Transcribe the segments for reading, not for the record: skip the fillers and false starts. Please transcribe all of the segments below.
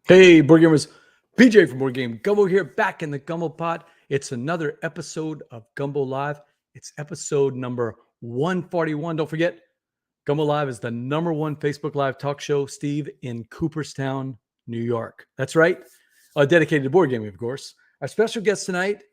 Hey, board gamers, BJ from Board Game Gumbo here, back in the Gumbo Pod. It's another episode of Gumbo Live. It's episode number 141. Don't forget, Gumbo Live is the #1 Facebook Live talk show, Steve, in Cooperstown, New York. That's right, dedicated to board gaming, of course. Our special guest tonight,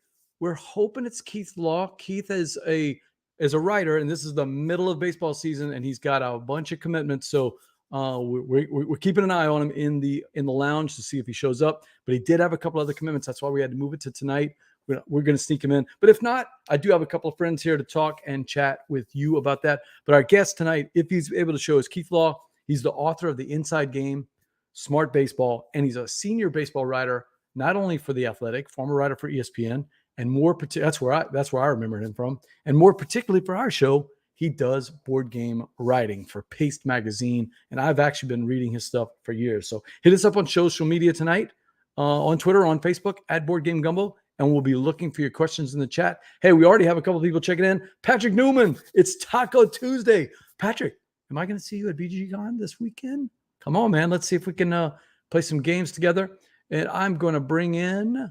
we're hoping it's Keith Law. Keith is a writer, and this is the middle of baseball season, and he's got a bunch of commitments. So we're keeping an eye on him in the lounge to see if he shows up. But he did have a couple other commitments. That's why we had to move it to tonight. We're going to sneak him in. But if not, I do have a couple of friends here to talk and chat with you about that. But our guest tonight, if he's able to show, is Keith Law. He's the author of The Inside Game, Smart Baseball, and he's a senior baseball writer, not only for The Athletic, former writer for ESPN, and that's where I remember him from. And more particularly for our show, he does board game writing for Paste Magazine, and I've actually been reading his stuff for years. So hit us up on social media tonight, on Twitter, on Facebook, at Board Game Gumbo, and we'll be looking for your questions in the chat. Hey, we already have a couple of people checking in. Patrick Newman, it's Taco Tuesday. Patrick, am I going to see you at BGG.Spring this weekend? Come on, man. Let's see if we can play some games together. And I'm going to bring in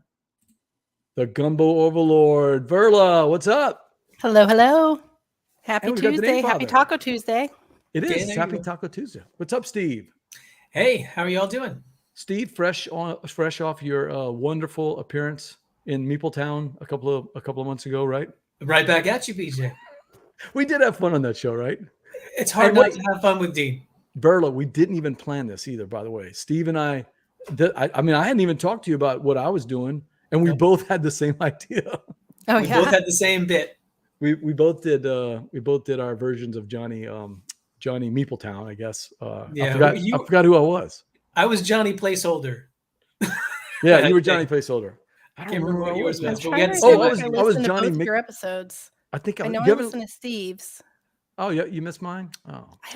the Gumbo Overlord, Verla. What's up? Hello, hello. Happy Tuesday. Happy Taco Tuesday. It is. It's Happy Taco Tuesday. What's up, Steve? Hey, how are y'all doing? Steve, fresh off your wonderful appearance in Meepletown a couple of months ago, right? Right back at you, BJ. We did have fun on that show, right? It's hard not to have fun with Dean. Berla, we didn't even plan this either, by the way. Steve and I hadn't even talked to you about what I was doing, and we both had the same idea. Oh, we both had the same bit. We both did our versions of Johnny Meepletown, I guess. Yeah, I forgot who I was. I was Johnny Placeholder. Yeah, you were Johnny Placeholder. I can't remember what yours was. But we had I was Johnny. Your episodes. I know I listened to Steve's. Oh yeah, you missed mine. Oh, I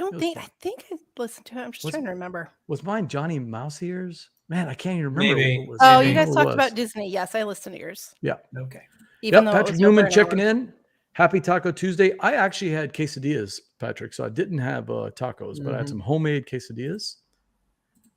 think I listened to it. I'm just trying to remember. Was mine Johnny Mouse Ears? Man, I can't even remember. Maybe. What it was. Oh, you guys talked about Disney. Yes, I listened to yours. Yeah. Okay. Even though Patrick Newman checking in. Happy Taco Tuesday. I actually had quesadillas, Patrick, so I didn't have tacos, but I had some homemade quesadillas.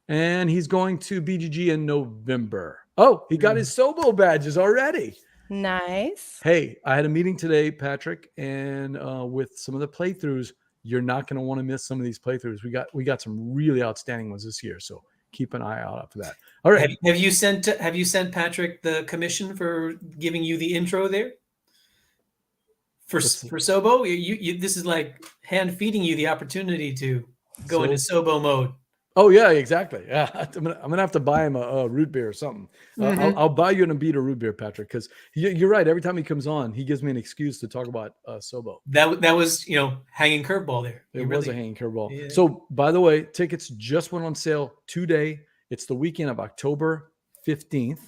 And he's going to BGG in November. Oh, he got his Sobo badges already. Nice. Hey, I had a meeting today, Patrick, and with some of the playthroughs, you're not going to want to miss some of these playthroughs. We got some really outstanding ones this year, so keep an eye out for that. All right. Have you sent Patrick the commission for giving you the intro there? For Sobo, you this is like hand feeding you the opportunity to go into Sobo mode. Oh yeah, exactly. Yeah, I'm gonna have to buy him a root beer or something. I'll buy you an Abita root beer, Patrick, because you're right. Every time he comes on, he gives me an excuse to talk about Sobo. That was hanging curveball there. It was a hanging curveball. Yeah. So by the way, tickets just went on sale today. It's the weekend of October 15th.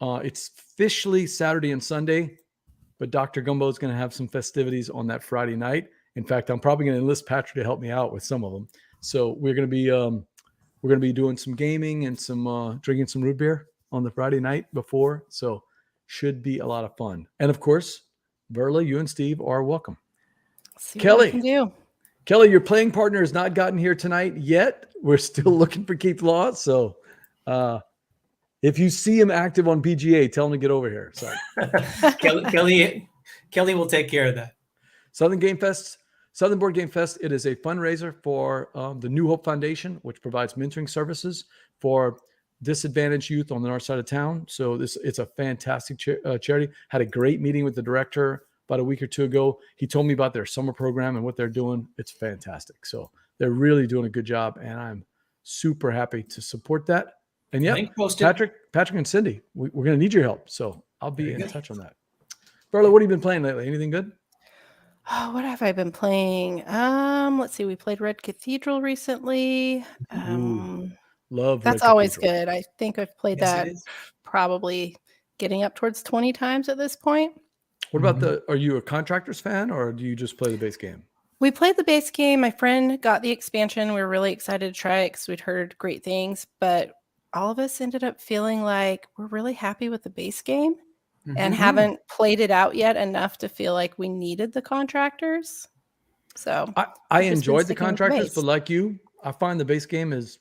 It's officially Saturday and Sunday. But Dr. Gumbo is going to have some festivities on that Friday night. In fact, I'm probably going to enlist Patrick to help me out with some of them. So we're going to be doing some gaming and some drinking some root beer on the Friday night before. So should be a lot of fun. And of course, Verla, you and Steve are welcome. Kelly, your playing partner has not gotten here tonight yet. We're still looking for Keith Law. So if you see him active on BGA, tell him to get over here. Sorry. Kelly will take care of that. Southern Board Game Fest. It is a fundraiser for the New Hope Foundation, which provides mentoring services for disadvantaged youth on the north side of town. So it's a fantastic charity. Had a great meeting with the director about a week or two ago. He told me about their summer program and what they're doing. It's fantastic. So they're really doing a good job, and I'm super happy to support that. And yeah, Patrick and Cindy, we're going to need your help. So I'll be in touch on that. Berla, what have you been playing lately? Anything good? Oh, what have I been playing? Let's see. We played Red Cathedral recently. Love. That's always good. I think I've played that probably getting up towards 20 times at this point. What about are you a Contractors fan, or do you just play the base game? We played the base game. My friend got the expansion. We were really excited to try it because we'd heard great things, but all of us ended up feeling like we're really happy with the base game and haven't played it out yet enough to feel like we needed the Contractors. So I enjoyed the Contractors, but like you, I find the base game is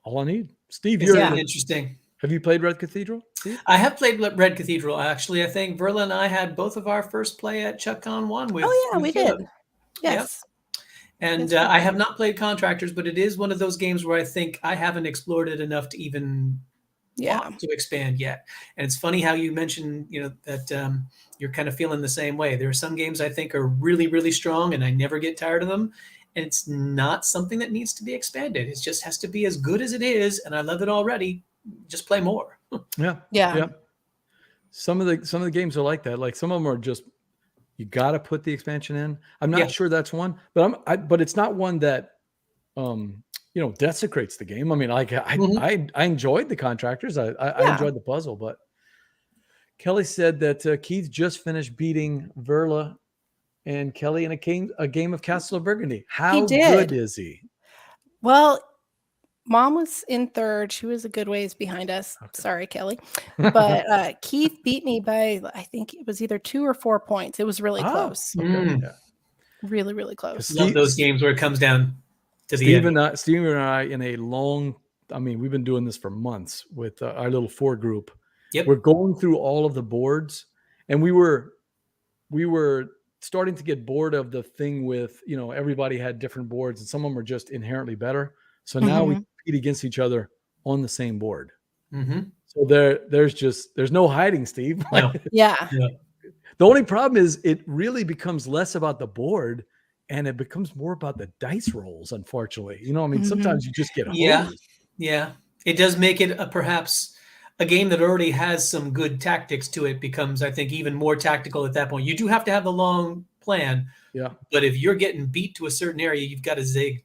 all I need. Steve, It's Yeah. interesting. have you played Red Cathedral, Steve? I have played Red Cathedral. Actually, I think Verla and I had both of our first play at ChuckCon 1 with Oh yeah, we Caleb. did. Yes. And Yes, we I have did. not played Contractors, but it is one of those games where I think I haven't explored it enough to even Yeah. want to expand yet. And it's funny how you mentioned, that you're kind of feeling the same way. There are some games I think are really, really strong, and I never get tired of them. And it's not something that needs to be expanded. It just has to be as good as it is, and I love it already. Just play more. Yeah. Yeah. Some of the games are like that. Like some of them are just you got to put the expansion in. I'm not Yeah. sure that's one, but it's not one that desecrates the game. I mean, like I enjoyed the Contractors. I Yeah. enjoyed the puzzle, but Kelly said that Keith just finished beating Verla and Kelly in a game of Castle of Burgundy. How did. good is he? Well, Mom was in third. She was a good ways behind us. Okay. Sorry, Kelly. But Keith beat me by, I think it was either 2 or 4 points. It was really close. Okay. Yeah. Really, really close. Love those games where it comes down to the end. Steve and I in a long, we've been doing this for months with our little 4 group. Yep. We're going through all of the boards, and we were starting to get bored of the thing with, everybody had different boards and some of them are just inherently better. So now we compete against each other on the same board. Mm-hmm. So there's no hiding, Steve. No. Yeah. The only problem is it really becomes less about the board and it becomes more about the dice rolls, unfortunately. Sometimes you just get hosed. Yeah. It does make it perhaps a game that already has some good tactics to it becomes, I think, even more tactical at that point. You do have to have the long plan. Yeah. But if you're getting beat to a certain area, you've got to zig.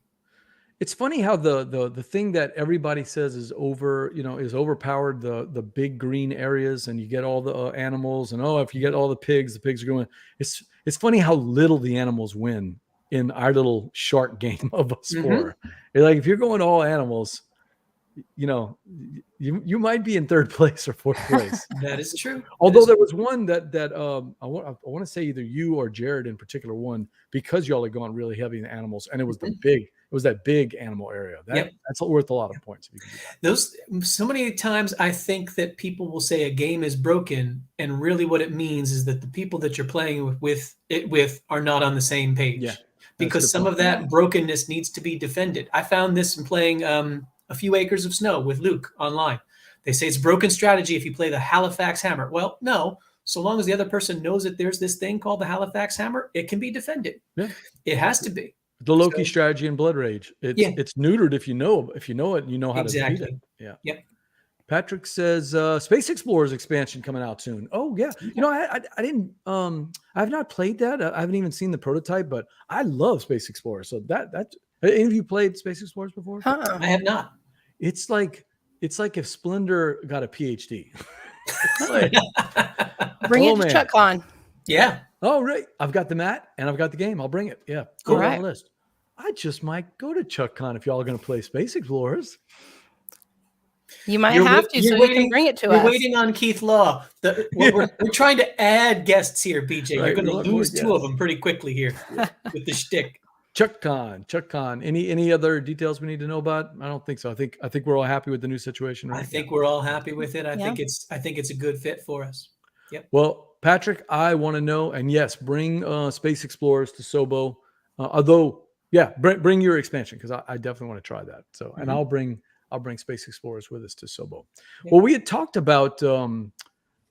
It's funny how the thing that everybody says is overpowered, the big green areas, and you get all the animals, and if you get all the pigs are going. It's funny how little the animals win in our little short game of us 4. Like if you're going all animals, you might be in 3rd place or 4th place. That is true. Although there was one that I want to say either you or Jared in particular won because y'all had gone really heavy in the animals, and it was that big animal area. That's worth a lot of points if you can do that. Those so many times I think that people will say a game is broken, and really what it means is that the people that you're playing with are not on the same page. Yeah, because some of that brokenness needs to be defended. I found this in playing A Few Acres of Snow with Luke online. They say it's broken strategy if you play the Halifax Hammer. Well, no. So long as the other person knows that there's this thing called the Halifax Hammer, it can be defended. Yeah. It has to be. The Loki strategy in Blood Rage. It's neutered if you know it, you know how to beat it. Yeah. Yep. Patrick says Space Explorers expansion coming out soon. Oh yeah. I didn't I have not played that. I haven't even seen the prototype, but I love Space Explorers. So that any of you played Space Explorers before? I have not. It's like if Splendor got a PhD. Bring it to ChuckCon. Yeah. Oh, right. I've got the mat and I've got the game. I'll bring it. Yeah. Cool. Go on the list. I just might go to ChuckCon if y'all are going to play Space Explorers. You might have to, so you can bring it to us. We're waiting on Keith Law. We're trying to add guests here, BJ. Right, you're going to lose 2 of them pretty quickly here with the shtick. ChuckCon. Any other details we need to know about? I don't think so. I think we're all happy with the new situation, right? I think we're all happy with it. I think it's a good fit for us. Yep. Well, Patrick, I want to know, and yes, bring Space Explorers to Sobo. Bring your expansion because I definitely want to try that. So, and I'll bring Space Explorers with us to Sobo. Yeah. Well, we had talked about a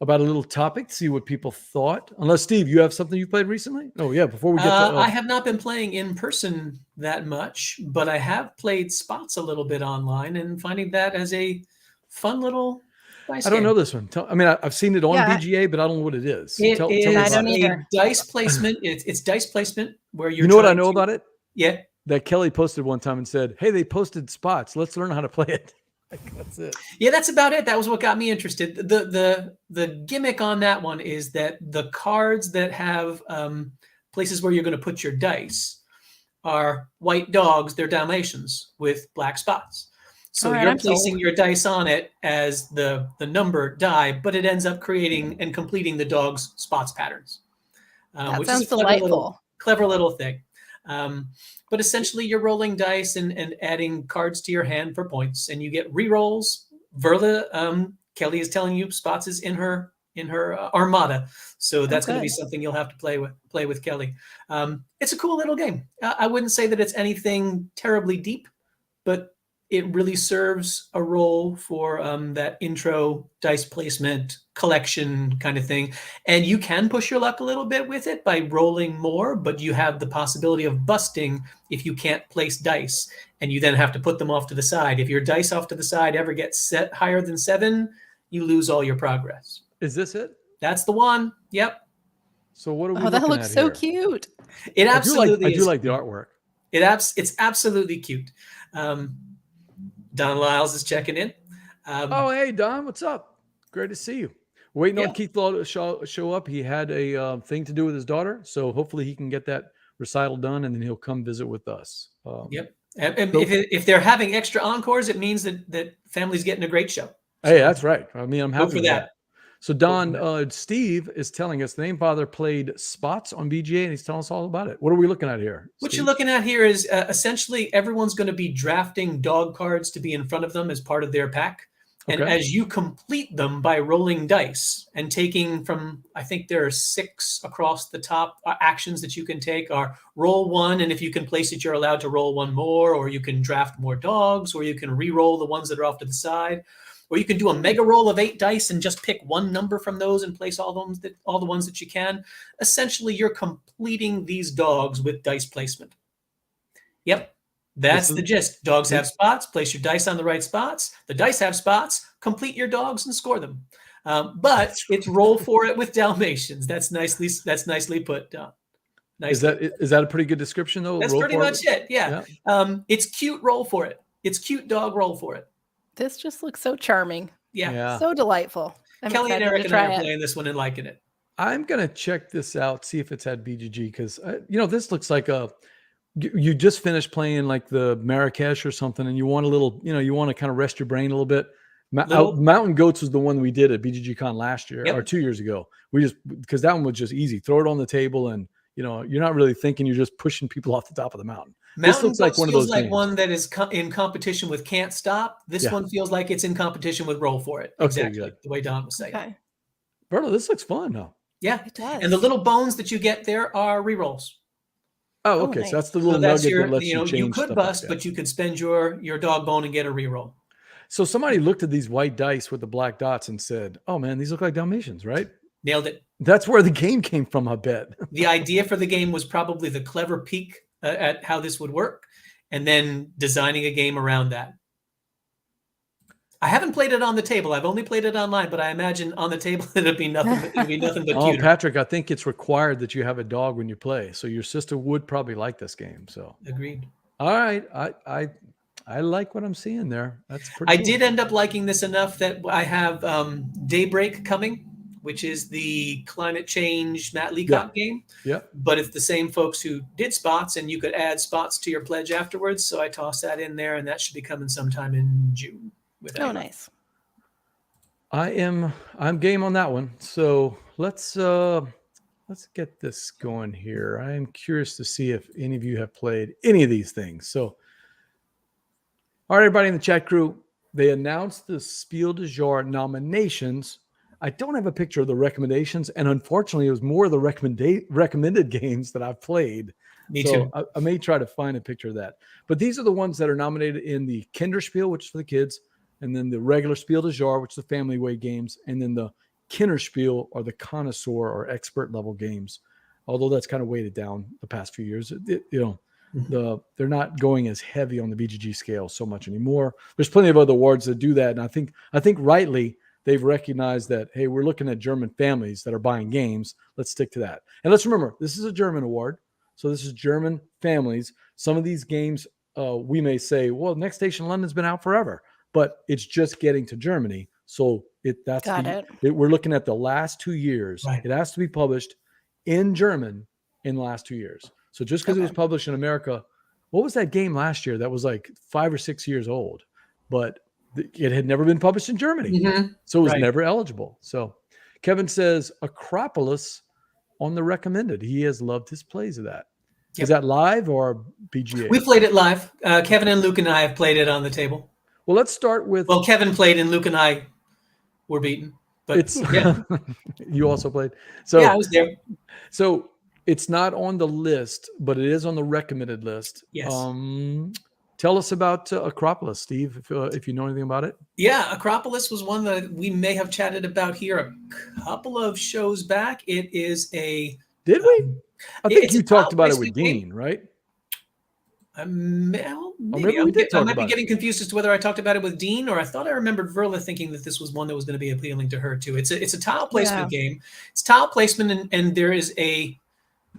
little topic to see what people thought. Unless, Steve, you have something you played recently? Oh, yeah. Before we get to... I have not been playing in person that much, but I have played Spots a little bit online and finding that as a fun little dice I don't know this one. I've seen it on BGA, but I don't know what it is. Tell me about it. Dice placement. It's dice placement where you're... You know what I know about it? Yeah. That Kelly posted one time and said, hey, they posted Spots. Let's learn how to play it. That's it. Yeah, that's about it. That was what got me interested. The gimmick on that one is that the cards that have places where you're going to put your dice are white dogs. They're Dalmatians with black spots. So you're placing your dice on it as the number die, but it ends up creating and completing the dog's spots patterns. That which sounds is delightful. Clever little thing. But essentially, you're rolling dice and adding cards to your hand for points, and you get re-rolls. Verla, Kelly is telling you spots is in her armada, so that's going to be something you'll have to play with Kelly. It's a cool little game. I wouldn't say that it's anything terribly deep, but it really serves a role for that intro dice placement collection kind of thing. And you can push your luck a little bit with it by rolling more, but you have the possibility of busting if you can't place dice, and you then have to put them off to the side. If your dice off to the side ever get set higher than 7, you lose all your progress. Is this it? That's the one. Yep. So what are we looking that at looks so here? cute. It absolutely I do like the artwork. It's absolutely cute. Don Lyles is checking in. Oh, hey, Don, what's up? Great to see you. Waiting on Keith Law to show up. He had a thing to do with his daughter, so hopefully he can get that recital done, and then he'll come visit with us. Yep. And so, if they're having extra encores, it means that family's getting a great show. Hey, that's right. I mean, I'm happy with that. So Don, Steve is telling us the name father played spots on BGA, and he's telling us all about it. What are we looking at here? What Steve? You're looking at here is essentially everyone's going to be drafting dog cards to be in front of them as part of their pack. And as you complete them by rolling dice and taking from, I think there are 6 across the top actions that you can take are roll 1. And if you can place it, you're allowed to roll 1 more, or you can draft more dogs, or you can re-roll the ones that are off to the side. Or you can do a mega roll of 8 dice and just pick one number from those and place all the ones that you can. Essentially, you're completing these dogs with dice placement. Yep, that's the gist. Dogs have spots. Place your dice on the right spots. The dice have spots. Complete your dogs and score them. But it's roll for it with Dalmatians. That's nicely put down. Is that a pretty good description though? That's pretty much it. Yeah. It's cute. Roll for it. It's cute. Dog. Roll for it. This just looks so charming. Yeah. So delightful. Kelly and Eric and I are playing this one and liking it. I'm going to check this out, see if it's at BGG, because, this looks like you just finished playing like the Marrakesh or something, and you want a little, you want to kind of rest your brain a little bit. Mountain Goats was the one we did at BGG-Con last year or 2 years ago. Because that one was just easy. Throw it on the table and, you're not really thinking, you're just pushing people off the top of the mountain. This looks like one of those games. One that is in competition with Can't Stop. This one feels like it's in competition with Roll for It. Exactly like the way Don was saying. Okay. Berto, this looks fun, though. Yeah, it does. And the little bones that you get there are re-rolls. Oh, okay. Nice. So that's the little nugget that lets you change. You could bust, but you could spend your dog bone and get a re-roll. So somebody looked at these white dice with the black dots and said, "Oh man, these look like Dalmatians, right?" Nailed it. That's where the game came from, I bet. The idea for the game was probably the clever peek at how this would work, and then designing a game around that. I haven't played it on the table. I've only played it online, but I imagine on the table it'd be nothing but cuter. Patrick, I think it's required that you have a dog when you play. So your sister would probably like this game. So agreed. All right. I like what I'm seeing there. That's pretty I did end up liking this enough that I have Daybreak coming, which is the climate change Matt Leacock game. Yeah. But it's the same folks who did spots, and you could add spots to your pledge afterwards. So I tossed that in there, and that should be coming sometime in June. Nice. I'm game on that one. So let's get this going here. I am curious to see if any of you have played any of these things. So, all right, everybody in the chat crew, they announced the Spiel des Jahres nominations. I don't have a picture of the recommendations, and unfortunately, it was more of the recommended games that I've played. Me too. I may try to find a picture of that. But these are the ones that are nominated in the Kinderspiel, which is for the kids, and then the regular Spiel des Jahres, which is the family way games, and then the Kinderspiel or the connoisseur or expert level games. Although that's kind of weighted down the past few years. They're not going as heavy on the BGG scale so much anymore. There's plenty of other awards that do that, and I think rightly they've recognized that, hey, we're looking at German families that are buying games. Let's stick to that. And let's remember, this is a German award, so this is German families. Some of these games we may say, well, Next Station London's been out forever, but it's just getting to Germany. So we're looking at the last 2 years. Right. It has to be published in German in the last 2 years. So just because it was published in America, what was that game last year that was like 5 or 6 years old, but it had never been published in Germany. Mm-hmm. So it was never eligible. So Kevin says Acropolis on the recommended. He has loved his plays of that. Is that live or BGA? We played it live. Kevin and Luke and I have played it on the table. Well, let's start with. Well, Kevin played and Luke and I were beaten. But It's you also played. So yeah, I was there. So it's not on the list, but it is on the recommended list. Yes. Tell us about Acropolis, Steve, if you know anything about it. Yeah, Acropolis was one that we may have chatted about here a couple of shows back. It is a. Did we? I think you talked about it with game. Dean, right? Maybe we did talk I might about be getting confused as to whether I talked about it with Dean or I thought I remembered Verla thinking that this was one that was going to be appealing to her too. It's a tile placement game. It's tile placement, and there is a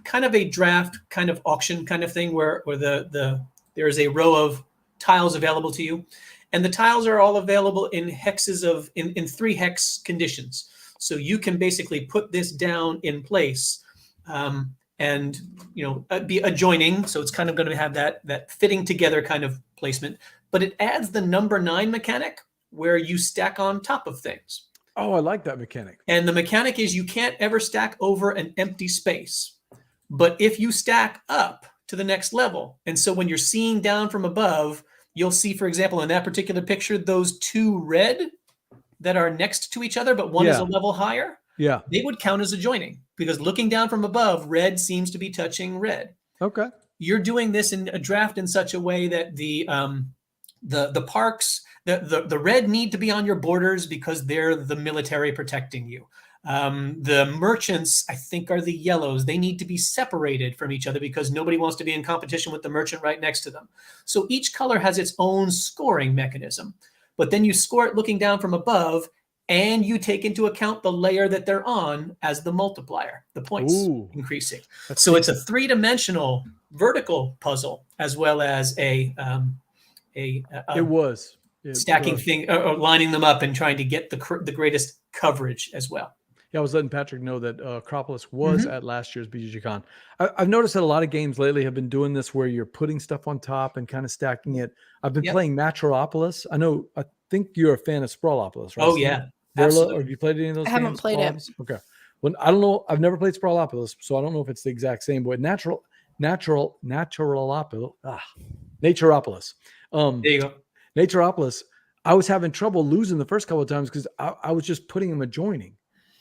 kind of a draft, kind of auction kind of thing where there is a row of tiles available to you, and the tiles are all available in hexes in 3 hex conditions. So you can basically put this down in place. And be adjoining, so it's kind of going to have that fitting together kind of placement, but it adds the number 9 mechanic where you stack on top of things. Oh, I like that mechanic. And the mechanic is you can't ever stack over an empty space, but if you stack up to the next level, and so when you're seeing down from above, you'll see, for example, in that particular picture, those 2 red that are next to each other, but one is a level higher. Yeah, they would count as adjoining because looking down from above, red seems to be touching red. Okay. You're doing this in a draft in such a way that the parks, the red need to be on your borders because they're the military protecting you. The merchants, I think, are the yellows. They need to be separated from each other because nobody wants to be in competition with the merchant right next to them. So each color has its own scoring mechanism, but then you score it looking down from above, and you take into account the layer that they're on as the multiplier, the points increasing. So it's a 3-dimensional vertical puzzle as well as stacking thing, or lining them up and trying to get the greatest coverage as well. Yeah, I was letting Patrick know that Acropolis was at last year's BGG-Con. I've noticed that a lot of games lately have been doing this where you're putting stuff on top and kind of stacking it. I've been playing Naturalopolis. I think you're a fan of Sprawlopolis, right? Oh, yeah. Verla, or have you played any of those games? I haven't played it. Okay. Well, I don't know. I've never played Sprawlopolis, so I don't know if it's the exact same. But Naturalopolis. There you go. Naturopolis. I was having trouble losing the first couple of times because I was just putting them adjoining.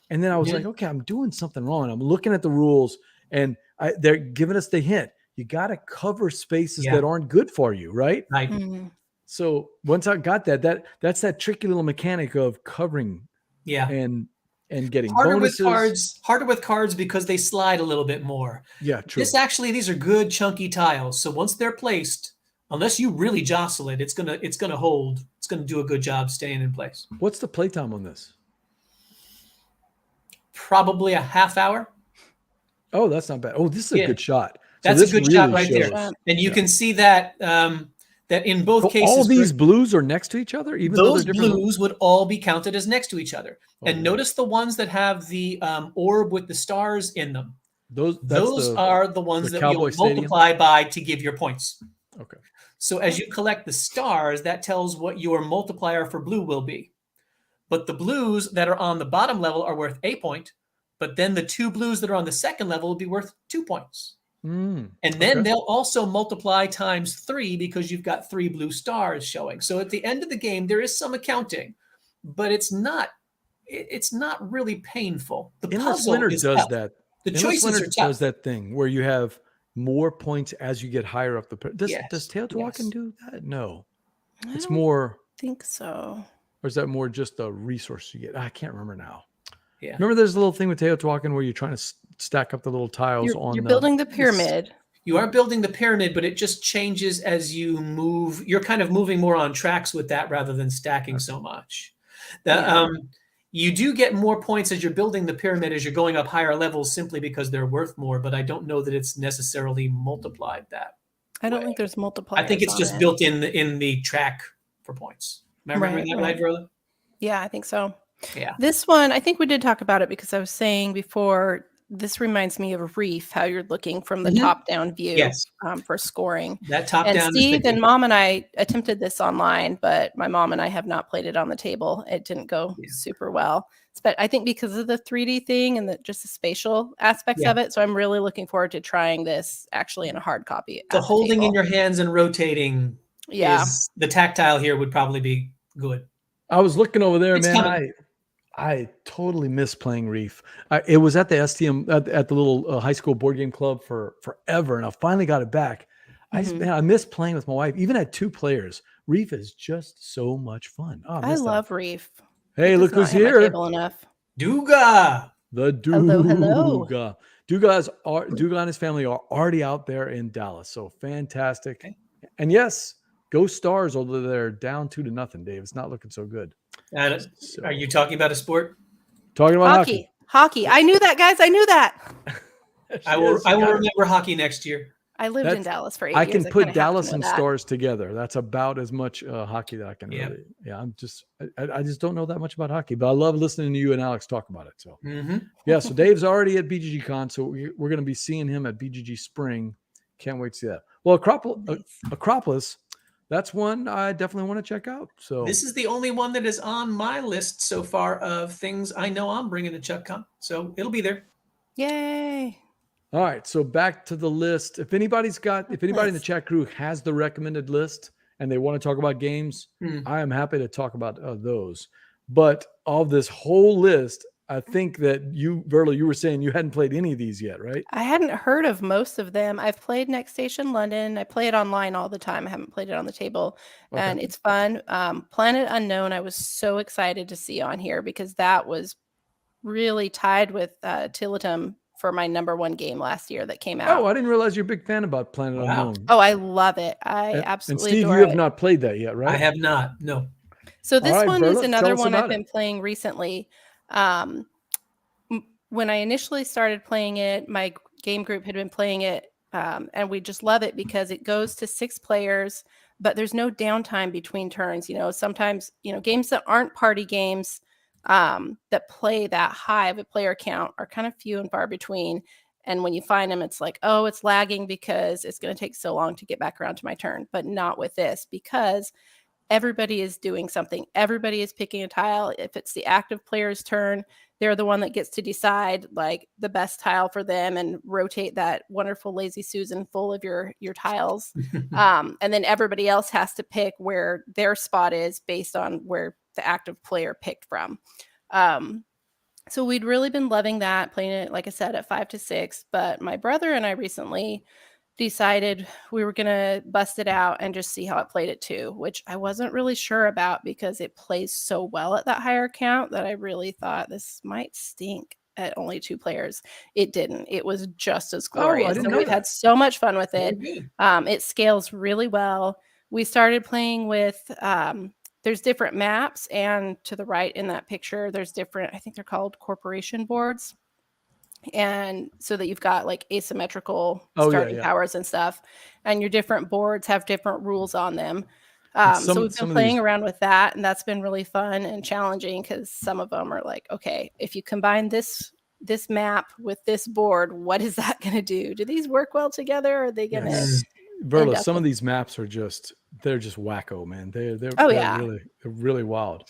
And then I was like, okay, I'm doing something wrong. I'm looking at the rules, and they're giving us the hint. You got to cover spaces that aren't good for you, right? Right. Mm-hmm. So once I got that's that tricky little mechanic of covering, and getting bonuses. Harder with cards because they slide a little bit more. Yeah, true. These are good chunky tiles. So once they're placed, unless you really jostle it, it's gonna hold. It's gonna do a good job staying in place. What's the playtime on this? Probably a half hour. Oh, that's not bad. Oh, this is a good shot. That's a good shot right there. And you can see that that in both cases, all these blues are next to each other. Even those blues would all be counted as next to each other. And notice the ones that have the orb with the stars in them. Those are the ones that you'll multiply by to give your points. Okay. So as you collect the stars, that tells what your multiplier for blue will be. But the blues that are on the bottom level are worth a point. But then the 2 blues that are on the second level will be worth 2 points. And then they'll also multiply times 3 because you've got 3 blue stars showing. So at the end of the game, there is some accounting, but it's not really painful. The Endless puzzle Winter is does tough. that. The Endless choices Winter are tough. does that thing where you have more points as you get higher up the. Does Teotihuacan do that? No, it's more. Think so. Or is that more just a resource you get? I can't remember now. Yeah. Remember, there's a little thing with Teotihuacan where you're trying to stack up the little tiles You're building the pyramid. You are building the pyramid, but it just changes as you move. You're kind of moving more on tracks with that rather than stacking so much. You do get more points as you're building the pyramid as you're going up higher levels simply because they're worth more, but I don't know that it's necessarily multiplied that I don't think there's multipliers. I think it's just built in the track for points. Remember that right, Verla? Yeah, I think so. Yeah. This one, I think we did talk about it because I was saying before this reminds me of Reef, how you're looking from the top-down view. Yes. For scoring. That top And down. Steve and Mom and I attempted this online, but my mom and I have not played it on the table. It didn't go super well. But I think because of the 3D thing and just the spatial aspects of it. So I'm really looking forward to trying this actually in a hard copy. The holding in your hands and rotating. Is the tactile here would probably be good. I was looking over there, It's man. coming. I totally miss playing Reef. It was at the STM at the little high school board game club for forever, and I finally got it back. I miss playing with my wife, even at 2 players. Reef is just so much fun. Oh, I love Reef. Hey, look who's here! Enough. Duga, the Duga. Hello. Duga and his family are already out there in Dallas, so fantastic. Okay. And yes, go Stars, although they're down 2-0. Dave, it's not looking so good. Are you talking about a sport? Talking about hockey. Hockey. I knew that, guys. I knew that. I will remember hockey next year. I lived in Dallas for 8 years. I can put Dallas and Stars together. That's about as much hockey that I can really. Yeah, I just don't know that much about hockey, but I love listening to you and Alex talk about it. So so Dave's already at BGG.Con, so we're going to be seeing him at BGG.Spring. Can't wait to see that. Well, Acropolis. That's one I definitely want to check out. So this is the only one that is on my list so far of things I know I'm bringing to ChutCon. So it'll be there. Yay. All right. So back to the list. If anybody in the chat crew has the recommended list and they want to talk about games, I am happy to talk about those. But of this whole list, I think that Verla, you were saying you hadn't played any of these yet, right? I hadn't heard of most of them. I've played Next Station London. I play it online all the time. I haven't played it on the table, and it's fun. Planet Unknown, I was so excited to see on here because that was really tied with Tilatum for my #1 game last year that came out. Oh, I didn't realize you're a big fan about Planet Unknown. Oh, I love it. I absolutely Steve, adore you have not played that yet, right? I have not. No. So this one Verla, is another one I've it. been playing recently. When I initially started playing it, my game group had been playing it, and we just love it because it goes to 6 players, but there's no downtime between turns. Sometimes, games that aren't party games that play that high of a player count are kind of few and far between. And when you find them, it's like, oh, it's lagging because it's going to take so long to get back around to my turn, but not with this because everybody is doing something. Everybody is picking a tile. If it's the active player's turn, they're the one that gets to decide like the best tile for them and rotate that wonderful lazy Susan full of your tiles. And then everybody else has to pick where their spot is based on where the active player picked from. So we'd really been loving that, playing it, like I said, at 5 to 6. But my brother and I recently decided we were going to bust it out and just see how it played at 2, which I wasn't really sure about because it plays so well at that higher count that I really thought this might stink at only 2 players. It didn't. It was just as glorious. And we've had so much fun with it. It scales really well. We started playing with, there's different maps, and to the right in that picture, there's different, I think they're called corporation boards. And so that you've got like asymmetrical starting powers and stuff, and your different boards have different rules on them. So we've been playing around with that, and that's been really fun and challenging because some of them are like, okay, if you combine this map with this board, what is that going to do? Do these work well together? Or are they going to? Verla, some of these maps are they're just wacko, man. They're really wild.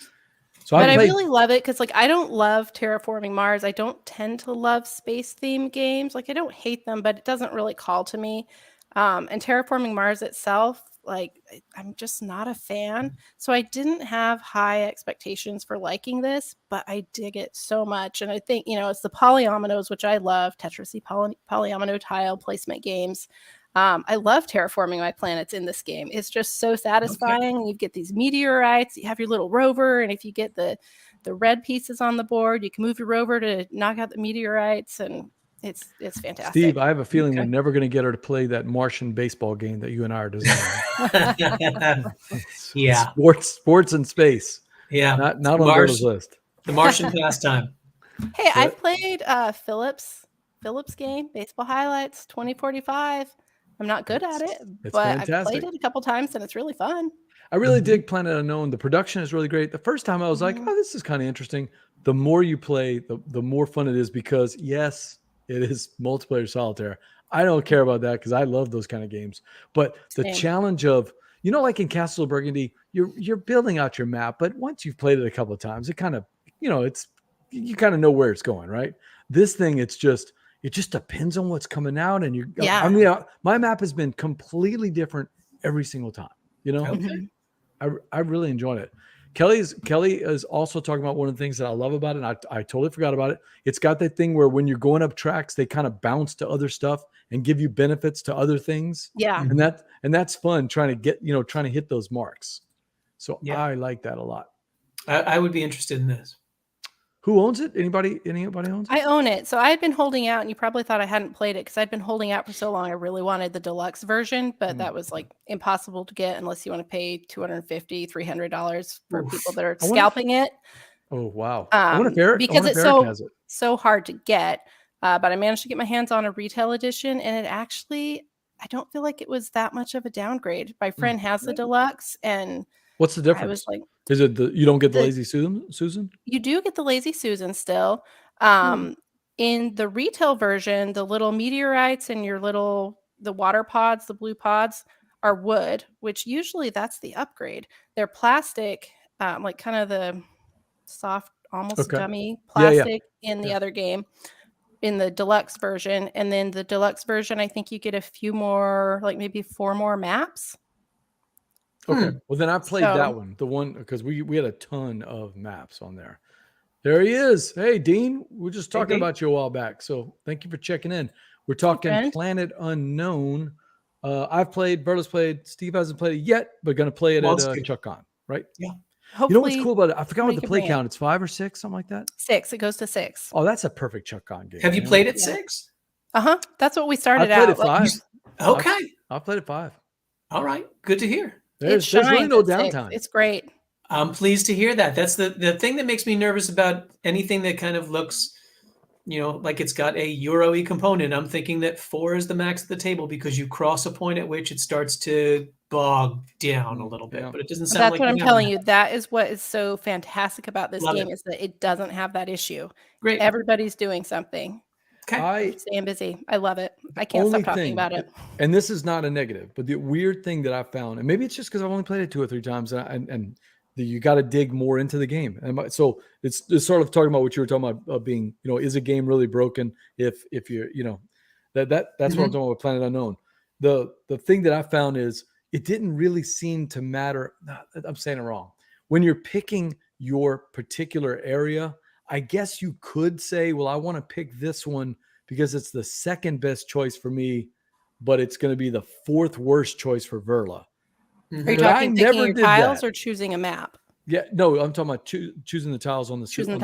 So I really love it because, like, I don't love Terraforming Mars. I don't tend to love space-themed games. Like, I don't hate them, but it doesn't really call to me. And Terraforming Mars itself, like, I'm just not a fan. So I didn't have high expectations for liking this, but I dig it so much. And I think, it's the polyominoes, which I love, Tetris polyomino tile placement games. I love terraforming my planets in this game. It's just so satisfying. Okay. You get these meteorites, you have your little rover, and if you get the red pieces on the board, you can move your rover to knock out the meteorites, and it's fantastic. Steve, I have a feeling we're never going to get her to play that Martian baseball game that you and I are designing. Yeah. Sports and space. Yeah. Not on Verla's list. The Martian pastime. Hey, I've played Phillips game, Baseball Highlights 2045. I'm not good at it, but I've played it a couple times and it's really fun. I really dig Planet Unknown. The production is really great. The first time I was like, oh, this is kind of interesting. The more you play, the more fun it is because, yes, It is multiplayer solitaire. I don't care about that because I love those kind of games. But the Same. challenge of, like in Castle of Burgundy, you're building out your map, but once you've played it a couple of times, it kind of, you kind of know where it's going, right? This thing, it just depends on what's coming out. And my map has been completely different every single time, Okay. I really enjoyed it. Kelly is also talking about one of the things that I love about it. And I totally forgot about it. It's got that thing where when you're going up tracks, they kind of bounce to other stuff and give you benefits to other things. Yeah. And that's fun trying to hit those marks. So Yeah. I like that a lot. I would be interested in this. Who owns it? Anybody owns it? I own it. So I had been holding out, and you probably thought I hadn't played it because I'd been holding out for so long. I really wanted the deluxe version, but that was like impossible to get unless you want to pay $250, $300 for people that are scalping it. Oh, wow. I wonder if Eric has it. So hard to get. But I managed to get my hands on a retail edition, and it actually, I don't feel like it was that much of a downgrade. My friend has the deluxe, and what's the difference? I was like, is it you don't get the Lazy Susan? You do get the Lazy Susan still. In the retail version, the little meteorites and the water pods, the blue pods are wood, which usually that's the upgrade. They're plastic, like kind of the soft, almost dummy plastic in the other game, in the deluxe version. And then the deluxe version, I think you get a few more, like maybe 4 more maps. Okay. Well, then I played that one, the one, because we had a ton of maps on there. There he is. Hey, Dean, we were just talking about you a while back. So thank you for checking in. We're talking Planet Unknown. I've played, Verla's played, Steve hasn't played it yet, but going to play it at ChuckCon, right? Yeah. Hopefully, you know what's cool about it? I forgot what the play count. It's 5 or 6, something like that? 6. It goes to 6. Oh, that's a perfect ChuckCon game. Have you played it 6? That's what we started I played out. it 5. Okay. I played it 5. All right. Good to hear. There's really no downtime. It's great. I'm pleased to hear that. That's the thing that makes me nervous about anything that kind of looks, like it's got a Euro-y component. I'm thinking that 4 is the max at the table because you cross a point at which it starts to bog down a little bit. But it doesn't sound That's like what I'm telling you. That is what is so fantastic about this game is that it doesn't have that issue. Great. Everybody's doing something. Okay. I'm staying busy. I love it. I can't stop talking about it. And this is not a negative, but the weird thing that I found, and maybe it's just because I've only played it 2 or 3 times, and you got to dig more into the game. And so it's sort of talking about what you were talking about being, is a game really broken if you're, that's what I'm talking about with Planet Unknown. The thing that I found is it didn't really seem to matter. I'm saying it wrong. When you're picking your particular area, I guess you could say, well, I want to pick this one because it's the second best choice for me, but it's going to be the 4th worst choice for Verla. Are you talking picking your tiles or choosing a map? Yeah, no, I'm talking about choosing the tiles on the Susan.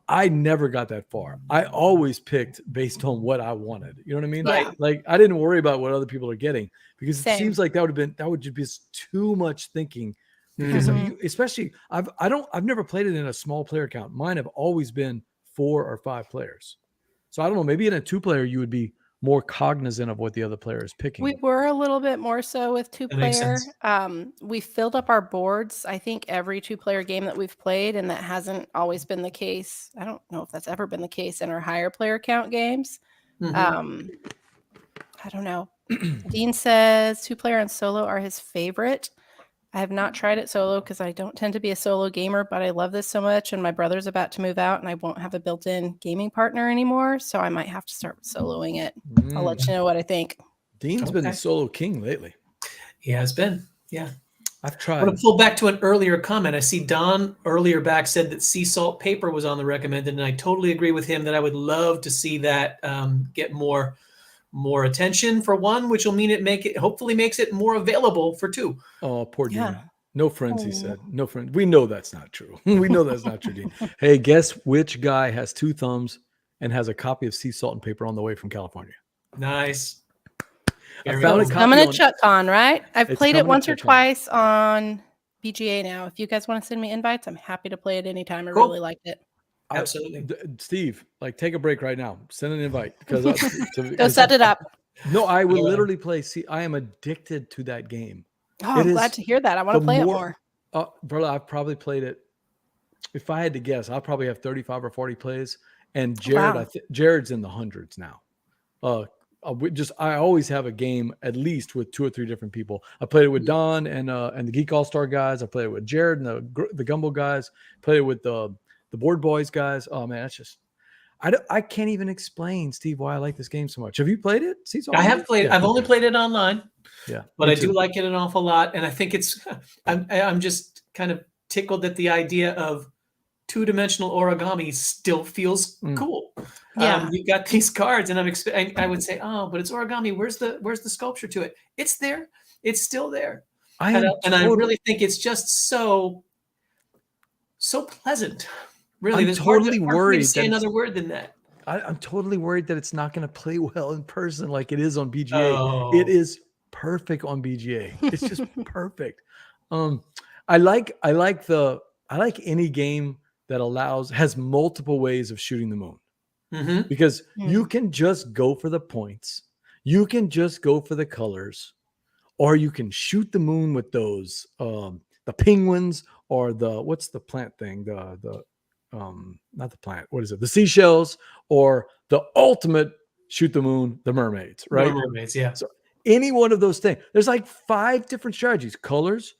I never got that far. I always picked based on what I wanted. You know what I mean? Yeah. Like I didn't worry about what other people are getting because it seems like that would just be too much thinking. Because especially I've never played it in a small player count. Mine have always been 4 or 5 players. So I don't know, maybe in a 2-player you would be more cognizant of what the other player is picking. We were a little bit more so with 2-player. We filled up our boards, I think, every 2-player game that we've played, and that hasn't always been the case. I don't know if that's ever been the case in our higher player count games. I don't know. Dean says 2-player and solo are his favorite. I have not tried it solo because I don't tend to be a solo gamer, but I love this so much, and my brother's about to move out, and I won't have a built-in gaming partner anymore, so I might have to start soloing it. I'll let you know what I think. Dean's been the solo king lately. He has been. Yeah. I've tried. I want to pull back to an earlier comment. I see Don earlier back said that sea salt paper was on the recommended, and I totally agree with him that I would love to see that get more attention for 1, which will mean hopefully makes it more available for 2. Oh, poor Dean. No friends, he said. No friends. We know that's not true. We know that's not true, Dean. Hey, guess which guy has 2 thumbs and has a copy of Sea Salt and Paper on the way from California? Nice. I found a copy. Coming to ChuckCon, right? I've played it once or twice on BGA now. If you guys want to send me invites, I'm happy to play it anytime. I really liked it. Absolutely. Steve, take a break right now. Send an invite. Go set it up. No, I will literally play. See, I am addicted to that game. Oh, I'm glad to hear that. I want to play it more. Verla, I've probably played it. If I had to guess, I'll probably have 35 or 40 plays. And Jared, Wow. Jared's in the hundreds now. I always have a game at least with 2 or 3 different people. I played it with Don and the Geek All Star guys. I played it with Jared and the Gumbo guys. Played it with the Board Boys guys. Oh man, that's just I can't even explain, Steve, why I like this game so much. Have you played it? I have played. Yeah. I've only played it online. Yeah, but I do like it an awful lot, and I think it's. I'm just kind of tickled that the idea of 2-dimensional origami still feels cool. Yeah. You've got these cards, and I would say, oh, but it's origami. Where's the sculpture to it? It's there. It's still there. I really think it's just so pleasant. Really, I'm totally worried. To say another word than that. I'm totally worried that it's not going to play well in person like it is on BGA. Oh. It is perfect on BGA. It's just perfect. I like any game that has multiple ways of shooting the moon, because you can just go for the points, you can just go for the colors, or you can shoot the moon with those the penguins or what's the plant thing, not the plant, what is it, the seashells, or the ultimate shoot the moon, the mermaids, right? The mermaids, yeah. So any one of those things. There's like 5 different strategies: colors,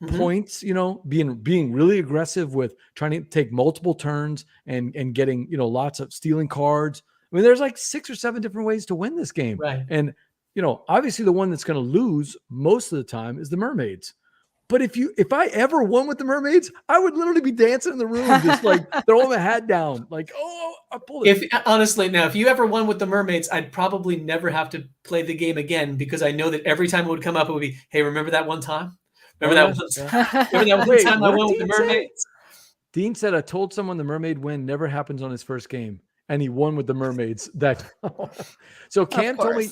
points, being really aggressive with trying to take multiple turns and getting, lots of stealing cards. I mean, there's like 6 or 7 different ways to win this game. Right. And, obviously the one that's going to lose most of the time is the mermaids. But if I ever won with the mermaids, I would literally be dancing in the room, just like throwing my hat down, like, oh, I pulled it. Honestly, now, if you ever won with the mermaids, I'd probably never have to play the game again, because I know that every time it would come up, it would be, hey, remember that one time? Remember that one time I won with the mermaids? Dean said, I told someone the mermaid win never happens on his first game, and he won with the mermaids. So Cam told me,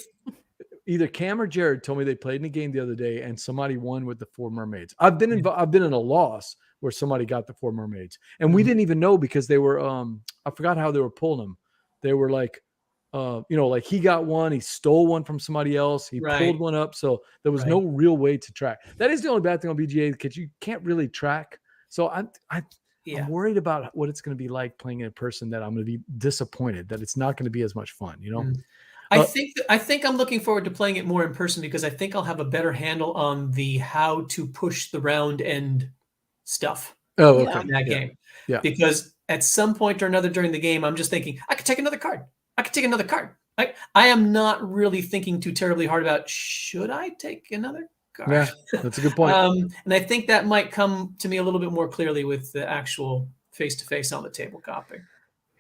either Cam or Jared told me they played in a game the other day and somebody won with the 4 mermaids. I've been in a loss where somebody got the 4 mermaids, and we didn't even know, because they were I forgot how they were pulling them. They were like like he got one, he stole one from somebody else, he pulled one up, so there was no real way to track. That is the only bad thing on BGA, because you can't really track. So I'm worried about what it's going to be like playing in person, that I'm going to be disappointed that it's not going to be as much fun, I think I'm looking forward to playing it more in person, because I think I'll have a better handle on the how to push the round end stuff in that game. Yeah. Because at some point or another during the game, I'm just thinking, I could take another card. I am not really thinking too terribly hard about, should I take another card? Yeah, that's a good point. And I think that might come to me a little bit more clearly with the actual face-to-face on the table copying.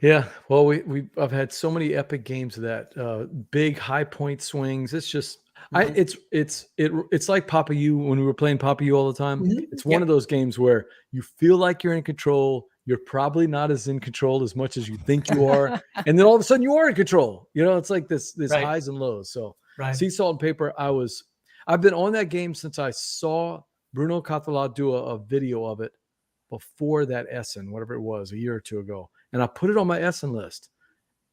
Yeah, well, I've had so many epic games of that, big high point swings. It's just, it's like Papa U when we were playing Papa U all the time. It's one of those games where you feel like you're in control. You're probably not as in control as much as you think you are, and then all of a sudden you are in control. It's like this highs and lows. So Sea Salt and Paper, I've been on that game since I saw Bruno Cathala do a video of it before that Essen, whatever it was, a year or 2 ago. And I put it on my Essen list,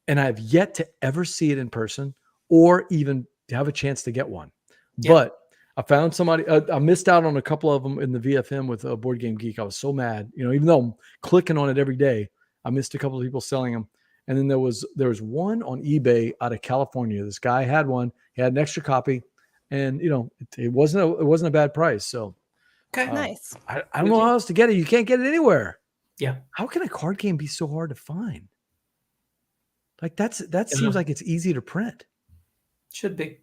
and I've yet to ever see it in person or even have a chance to get one. Yeah. But I found somebody, I missed out on a couple of them in the VFM with a Board Game Geek. I was so mad, even though I'm clicking on it every day, I missed a couple of people selling them. And then there was one on eBay out of California. This guy had one, he had an extra copy, and it wasn't a bad price. So okay, nice. I don't know how else to get it. You can't get it anywhere. Yeah. How can a card game be so hard to find? Like that seems like it's easy to print. Should be.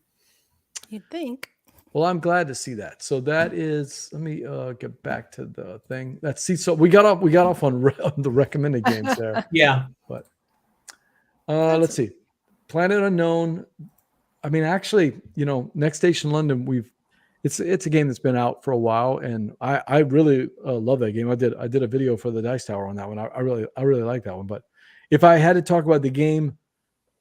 You'd think. Well, I'm glad to see that. So that is, let me get back to the thing. So we got off on the recommended games there. Yeah. But let's see. Planet Unknown. I mean, actually, Next Station London, it's a game that's been out for a while, and I really love that game. I did a video for the Dice Tower on that one. I really like that one. But if I had to talk about the game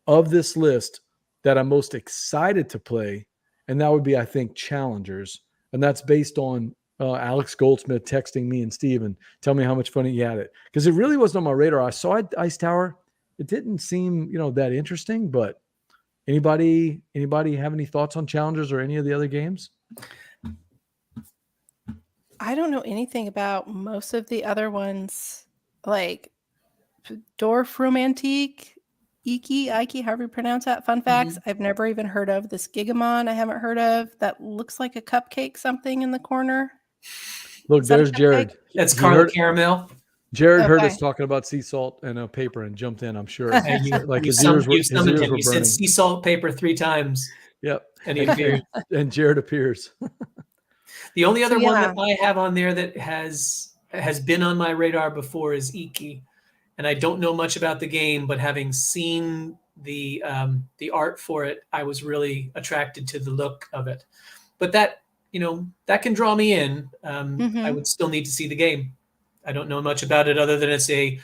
of this list that I'm most excited to play, and that would be, I think, Challengers, and that's based on Alex Goldsmith texting me and Steve and tell me how much fun he had it, because it really wasn't on my radar. I saw Dice Tower. It didn't seem that interesting, but anybody have any thoughts on Challengers or any of the other games? I don't know anything about most of the other ones. Like Dorfromantik, Ike, however you pronounce that. Fun facts, I've never even heard of. This Gigamon I haven't heard of. That looks like a cupcake something in the corner. Look, there's Jared. That's Carla Caramel. Jared heard us talking about sea salt and paper and jumped in, I'm sure. Like his ears were burning. You said sea salt paper 3 times. Yep. And he appeared. And Jared appears. The only other one that I have on there that has been on my radar before is Iki. And I don't know much about the game, but having seen the art for it, I was really attracted to the look of it. But that can draw me in. I would still need to see the game. I don't know much about it other than it's a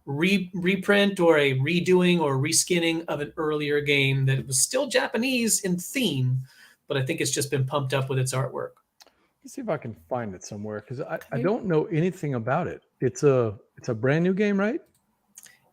reprint or a redoing or reskinning of an earlier game that was still Japanese in theme, but I think it's just been pumped up with its artwork. Let's see if I can find it somewhere, because I don't know anything about it. It's a brand new game, right?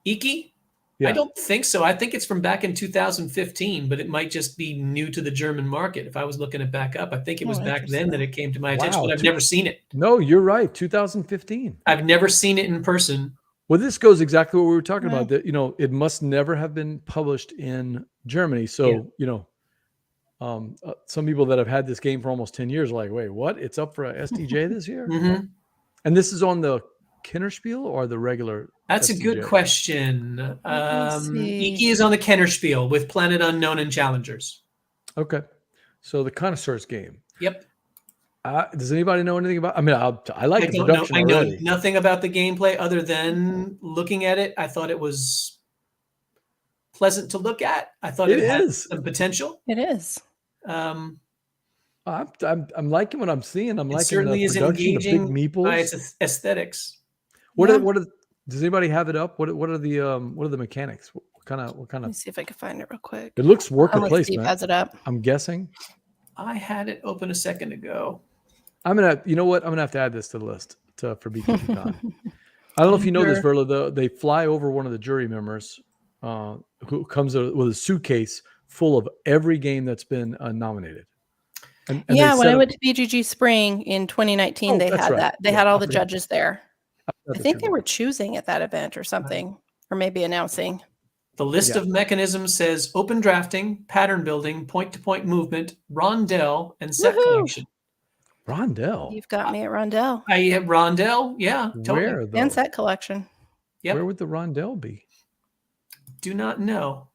Iki? Yeah. I don't think so. I think it's from back in 2015, but it might just be new to the German market. If I was looking it back up, I think it was back then that it came to my attention, but I've never seen it. No, you're right. 2015. I've never seen it in person. Well, this goes exactly what we were talking about. That it must never have been published in Germany. So some people that have had this game for almost 10 years are like, wait, what? It's up for a SdJ this year? And this is on the Kennerspiel or the regular? That's SdJ? A good question. Iki is on the Kennerspiel with Planet Unknown and Challengers. Okay. So the Connoisseur's game. Yep. Does anybody know anything about? I mean, I like the production already. I know nothing about the gameplay other than looking at it. I thought it was pleasant to look at. I thought it had some potential. It is. I'm liking what I'm seeing. I'm liking certainly the production, the big meeples, by its aesthetics. Does anybody have it up? What are the mechanics? What kind of? Let me see if I can find it real quick. It looks worker placement. Steve has it up. I'm guessing. I had it open a second ago. I'm gonna have to add this to the list for BGG.Con. I don't know if you know this, Verla. They fly over one of the jury members who comes with a suitcase full of every game that's been nominated. And when I went to BGG.Spring in 2019, they had that. They had all the judges there. I think they were choosing at that event or something, or maybe announcing. The list of mechanisms says open drafting, pattern building, point-to-point movement, rondelle, and set collection. Rondelle? You've got me at rondelle. I have rondelle, yeah. Totally. Where, though? And set collection. Yep. Where would the rondelle be? Do not know.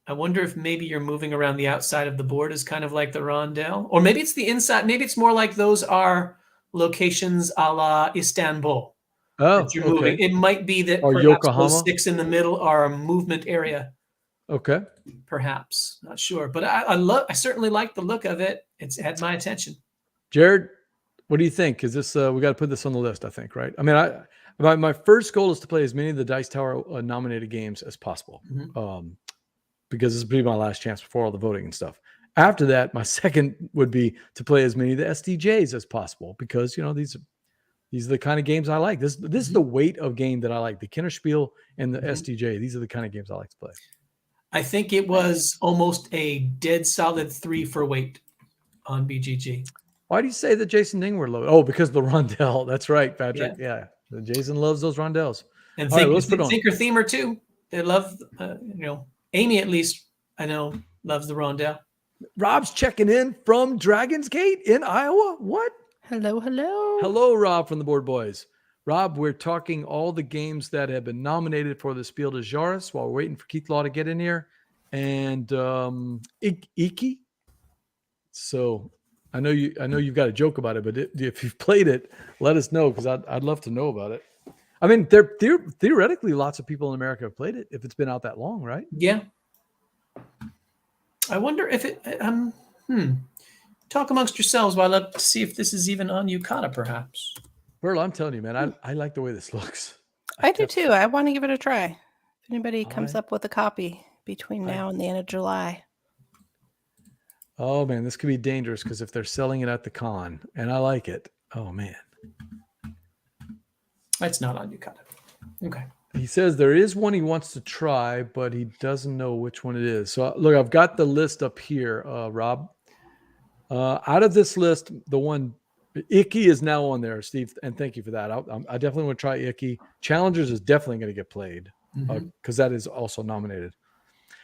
I wonder if maybe you're moving around the outside of the board is kind of like the rondelle. Or maybe it's the inside. Maybe it's more like those are locations a la Istanbul. Oh, you're moving. It might be that or perhaps Yokohama? those sticks in the middle are a movement area. Okay. Perhaps. Not sure. But I certainly like the look of it. It's had my attention. Jared, what do you think? Is this we got to put this on the list, I think, right? I mean, my first goal is to play as many of the Dice Tower nominated games as possible. Because this will be my last chance before all the voting and stuff. After that, my second would be to play as many of the SdJs as possible, because these are the kind of games I like. This is the weight of game that I like. The Kennerspiel and the SdJ. These are the kind of games I like to play. I think it was almost a dead solid 3 for weight on BGG. Why do you say that Jason Dingwer low? Oh, because of the rondelle. That's right, Patrick. Yeah. Jason loves those rondelles. And Thinker Themer too. They love, Amy, at least, I know, loves the rondelle. Rob's checking in from Dragon's Gate in Iowa. What? Hello. Hello, Rob from the Board Boys. Rob, we're talking all the games that have been nominated for the Spiel des Jahres while we're waiting for Keith Law to get in here. And Iki. So I know you've got a joke about it, but if you've played it, let us know, because I'd love to know about it. I mean, theoretically, lots of people in America have played it if it's been out that long, right? Yeah. I wonder if it. Talk amongst yourselves while I look to see if this is even on Yucata, perhaps. Verla, I'm telling you, man, I like the way this looks. I do too. I want to give it a try. If anybody comes up with a copy between now and the end of July. Oh man, this could be dangerous, because if they're selling it at the con and I like it, oh man. It's not on Yucata. Okay. He says there is one he wants to try, but he doesn't know which one it is. So look, I've got the list up here, Rob. Out of this list, the one Icky is now on there, Steve, and thank you for that. I definitely want to try Icky. Challengers is definitely going to get played because that is also nominated.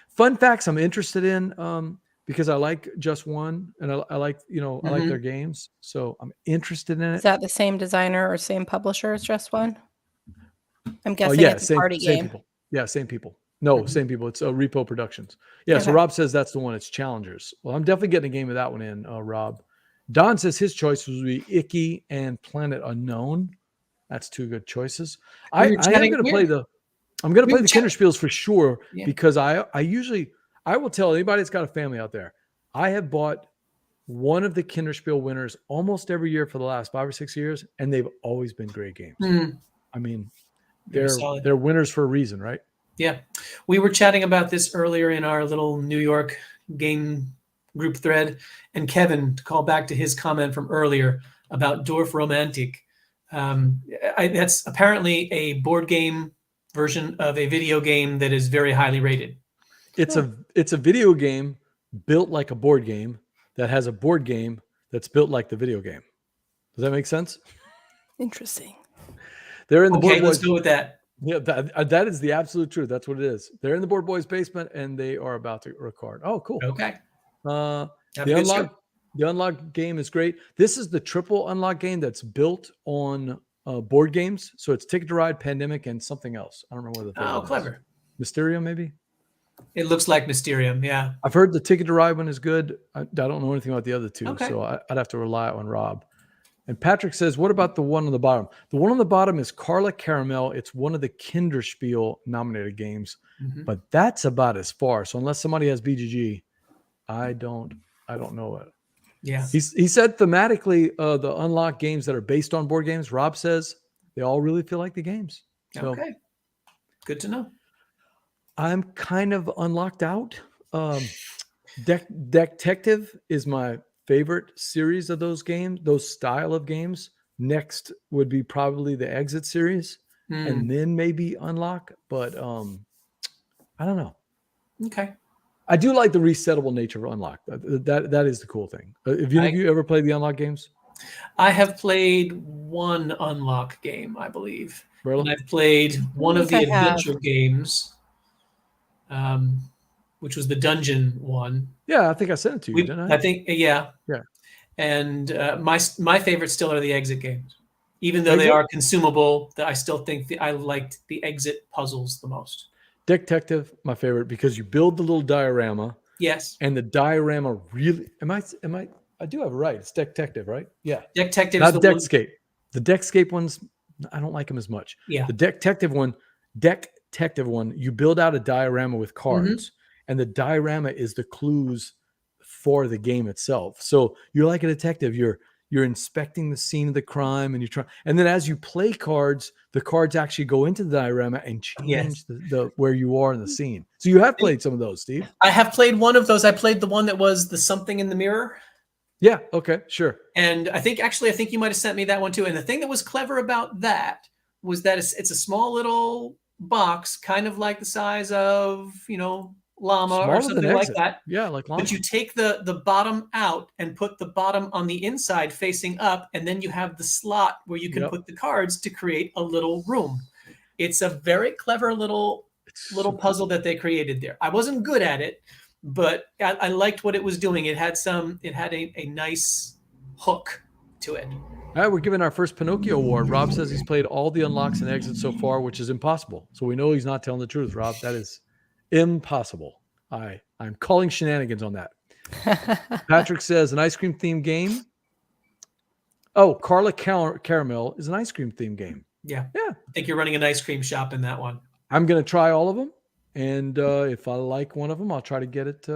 Fun facts I'm interested in because I like Just One and I like, I like their games. So I'm interested in it. Is that the same designer or same publisher as Just One? I'm guessing yeah, it's a party same game. people. Yeah, same people. No, same people. It's Repo Productions. Yeah, so Okay. Rob says that's the one. It's Challengers. Well, I'm definitely getting a game of that one in, Rob. Don says his choice would be Icky and Planet Unknown. That's two good choices. I am going to play the Kinderspiels for sure because I will tell anybody that's got a family out there, I have bought one of the Kinderspiel winners almost every year for the last 5 or 6 years, and they've always been great games. I mean, they're winners for a reason, right? Yeah. We were chatting about this earlier in our little New York game group thread, and Kevin, to call back to his comment from earlier about Dorf Romantik, that's apparently a board game version of a video game that is very highly rated. It's a video game built like a board game that has a board game that's built like the video game. Does that make sense? Interesting. They're in the board boys. Let's go with that. Yeah, that is the absolute truth. That's what it is. They're in the board boys basement and they are about to record. Oh, cool. Okay. The unlock game is great. This is the triple unlock game that's built on board games. So it's Ticket to Ride, Pandemic, and something else. I don't remember what the third one clever. is. Mysterium, maybe? It looks like Mysterium, yeah. I've heard the Ticket to Ride one is good. I don't know anything about the other two, so I'd have to rely on Rob. And Patrick says, what about the one on the bottom? The one on the bottom is Carla Caramel. It's one of the Kinderspiel nominated games, but that's about as far. So unless somebody has BGG, I don't know it. Yeah. He said thematically, the unlocked games that are based on board games, Rob says they all really feel like the games. So, okay. Good to know. I'm kind of unlocked out. Detective is my favorite series of those games, those style of games. Next would be probably the Exit series, and then maybe Unlock. But I don't know. Okay. I do like the resettable nature of Unlock. That is the cool thing. Have you ever played the Unlock games? I have played one Unlock game, I believe. Verla? And I've played one of the adventure games, which was the dungeon one. Yeah, I think I sent it to you, didn't I? I think, yeah. And my favorites still are the Exit games. Even though they are consumable, I still think I liked the Exit puzzles the most. Detective, my favorite, because you build the little diorama. Yes. And the diorama really, I do have it right. It's Detective, right? Yeah. Detective is the Deckscape. The Deckscape ones, I don't like them as much. Yeah. The Detective one, you build out a diorama with cards, and the diorama is the clues for the game itself. So you're like a detective. You're inspecting the scene of the crime, and and then as you play cards, the cards actually go into the diorama and change the where you are in the scene. So you have played some of those, Steve. I have played one of those. I played the one that was the something in the mirror. Yeah. Okay. Sure. And I think you might have sent me that one too. And the thing that was clever about that was that it's a small little box, kind of like the size of, llama or something like that. Yeah, like llama. But you take the bottom out and put the bottom on the inside facing up, and then you have the slot where you can put the cards to create a little room. It's a very clever little puzzle that they created there. I wasn't good at it, but I liked what it was doing. It had a nice hook to it. All right, we're giving our first Pinocchio award. Rob says he's played all the unlocks and exits so far, which is impossible. So we know he's not telling the truth, Rob. That is impossible. I'm calling shenanigans on that. Patrick says an ice cream themed game. Oh, Carla Caramel is an ice cream themed game. Yeah. I think you're running an ice cream shop in that one. I'm going to try all of them. And if I like one of them, I'll try to get it.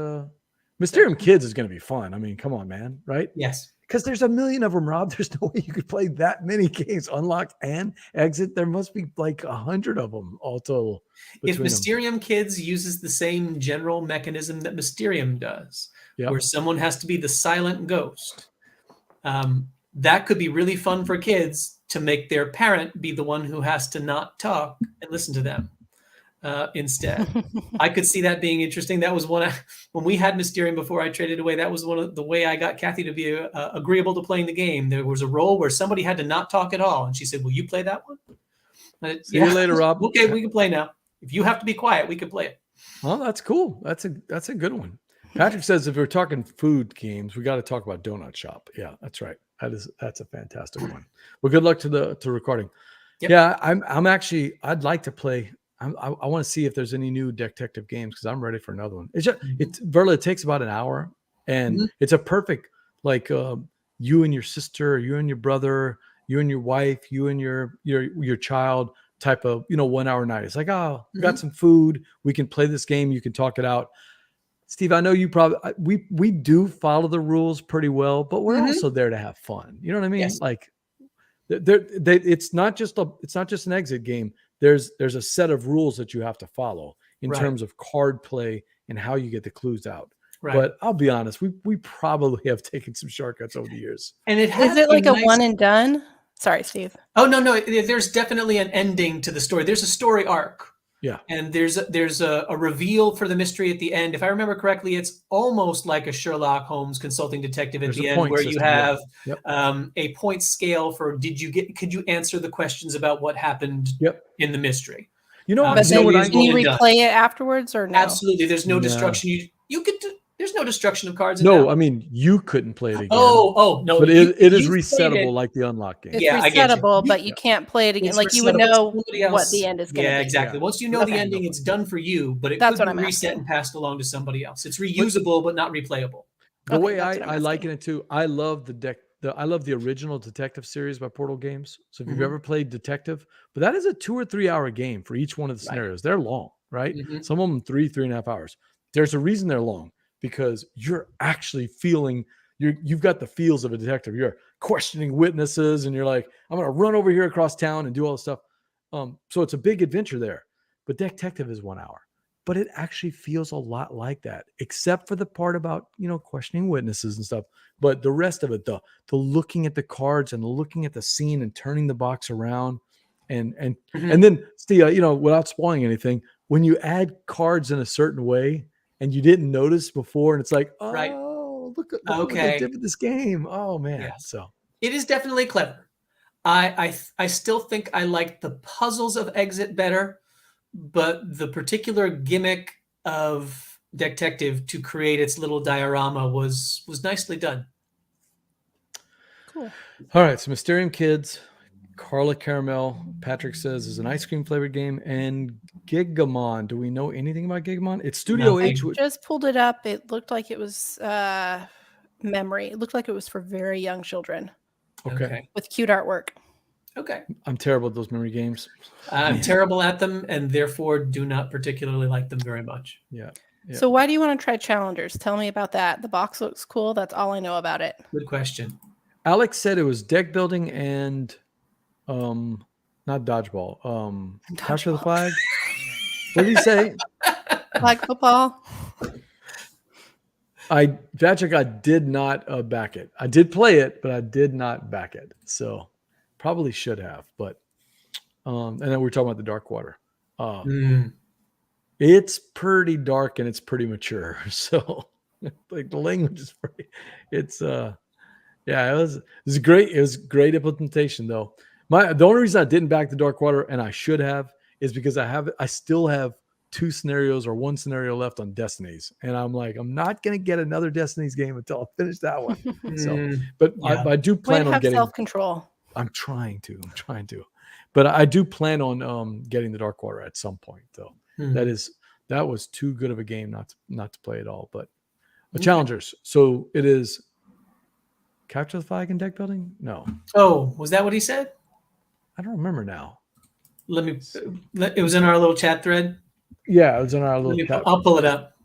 Mysterium Kids is going to be fun. I mean, come on, man. Right? Yes. Because there's a million of them, Rob. There's no way you could play that many games, unlocked and exit. There must be like 100 of them all total. If Mysterium Kids uses the same general mechanism that Mysterium does, where someone has to be the silent ghost, that could be really fun for kids to make their parent be the one who has to not talk and listen to them. instead. I could see that being interesting. That was when we had Mysterium before I traded away. That was one of the way I got Kathy to be agreeable to playing the game. There was a role where somebody had to not talk at all, and she said, "Will you play that one?" See you later, Rob. Okay, we can play now. If you have to be quiet, we can play it. Well, that's cool. That's a good one. Patrick says if we're talking food games, we got to talk about Donut Shop. Yeah, that's right. That's a fantastic one. Well, good luck to recording. Yep. Yeah, I'm actually. I'd like to play. I want to see if there's any new detective games because I'm ready for another one. It's just Verla. It takes about an hour, and it's a perfect like you and your sister, you and your brother, you and your wife, you and your child type of 1 hour night. It's like, oh, we got some food. We can play this game. You can talk it out. Steve, I know you probably we do follow the rules pretty well, but we're also there to have fun. You know what I mean? Yes. Like, it's not just an exit game. There's a set of rules that you have to follow in terms of card play and how you get the clues out. Right. But I'll be honest, we probably have taken some shortcuts over the years. And is it like a one and done? Sorry, Steve. Oh no, there's definitely an ending to the story. There's a story arc. Yeah. And there's a reveal for the mystery at the end. If I remember correctly, it's almost like a Sherlock Holmes consulting detective at the end where you have a point scale for could you answer the questions about what happened in the mystery? Can you replay it afterwards or no? Absolutely. There's no destruction. You could there's no destruction of cards. No, I mean, you couldn't play it again. Oh, no. But it is resettable like the unlock game. It's resettable, but you can't play it again. It's like you would know what the end is going to be. Yeah, exactly. Once you know the ending, it's done for you, but it could be reset and passed along to somebody else. It's reusable, but not replayable. The way I liken it to, I love I love the original Detective series by Portal Games. So if you've ever played Detective, but that is a 2 or 3 hour game for each one of the scenarios. They're long, right? Some of them 3.5 hours. There's a reason they're long. Because you're actually feeling you've got the feels of a detective. You're questioning witnesses, and you're like, I'm gonna run over here across town and do all this stuff. So it's a big adventure there. But Detective is 1 hour, but it actually feels a lot like that, except for the part about questioning witnesses and stuff. But the rest of it, the looking at the cards and looking at the scene and turning the box around, and then Steve, without spoiling anything, when you add cards in a certain way. And you didn't notice before, and it's like, look what they did with this game. Oh man, so it is definitely clever. I still think I like the puzzles of Exit better, but the particular gimmick of Detective to create its little diorama was nicely done. Cool. All right, so Mysterium Kids, Carla Caramel, Patrick says, is an ice cream flavored game, and Gigamon. Do we know anything about Gigamon? It's Studio H. I just pulled it up. It looked like it was memory. It looked like it was for very young children. Okay. With cute artwork. Okay. I'm terrible at those memory games. I'm terrible at them, and therefore do not particularly like them very much. Yeah. So why do you want to try Challengers? Tell me about that. The box looks cool. That's all I know about it. Good question. Alex said it was deck building and not dodgeball. Capture the flag. What did he say? Flag football. Patrick, I did not back it. I did play it, but I did not back it. So probably should have. But and then we're talking about the Dark Water. It's pretty dark and it's pretty mature. So like the language is pretty. It's it was great. It was great implementation though. The only reason I didn't back the Dark Water, and I should have, is because I still have 2 scenarios or 1 scenario left on Destinies, and I'm like, I'm not gonna get another Destinies game until I finish that one. So, but I do plan on getting self-control. I'm trying to, but I do plan on getting the Dark Water at some point though. That was too good of a game not to play at all. But Challengers, so it is Capture the Flag and deck building. No. Oh, was that what he said? I don't remember now. It was in our little chat thread. Yeah, it was in our little chat. I'll pull it up.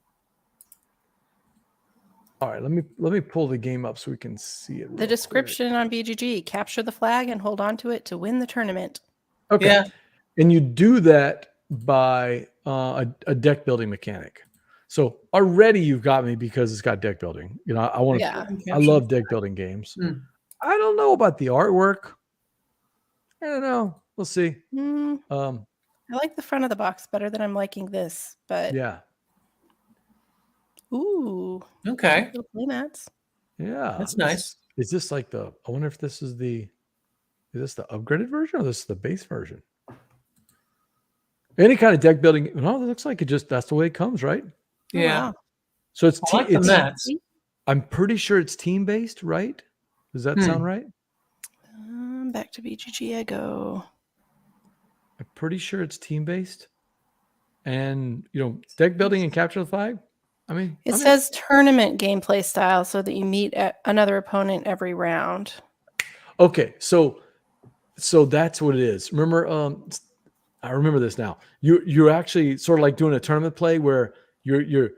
All right, let me pull the game up so we can see it. The description on BGG: capture the flag and hold on to it to win the tournament. Okay. Yeah. And you do that by a deck building mechanic. So already you've got me because it's got deck building. I want to. I love deck building games. I don't know about the artwork. I don't know. We'll see. I like the front of the box better than I'm liking this, but Yeah. ooh. Okay. Cute little playmats. Yeah. That's nice. Is this like I wonder if this is is this the upgraded version or this is the base version? Any kind of deck building. No, it looks like that's the way it comes, right? Oh, Yeah. wow. So it's I like the mats. I'm pretty sure it's team based, right? Does that sound right? Back to BGG I go. I'm pretty sure it's team based. And deck building and capture the flag. I mean, It says tournament gameplay style, so that you meet another opponent every round. Okay, so that's what it is. Remember, I remember this now. You're actually sort of like doing a tournament play where you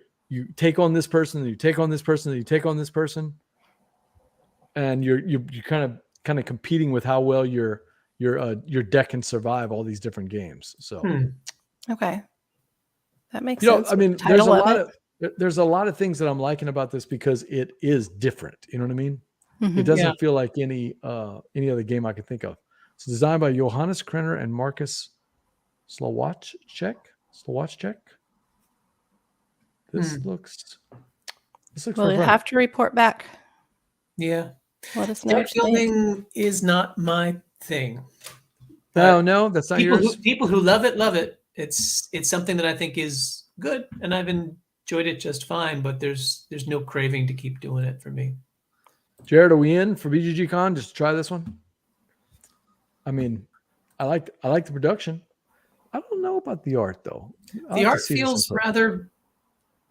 take on this person, and you take on this person, and you take on this person, and you're kind of competing with how well your deck can survive all these different games. So, okay, that makes sense. I mean, there's a lot of things that I'm liking about this because it is different. You know what I mean? It doesn't feel like any other game I could think of. It's designed by Johannes Krenner and Marcus Slowacek. This looks Well, you have to report back. Yeah. Let us know. Deck building is not my thing. No, that's not yours. People who love it. It's something that I think is good, and I've enjoyed it just fine. But there's no craving to keep doing it for me. Jared, are we in for BGG Con? Just try this one. I mean, I like the production. I don't know about the art though. The art feels rather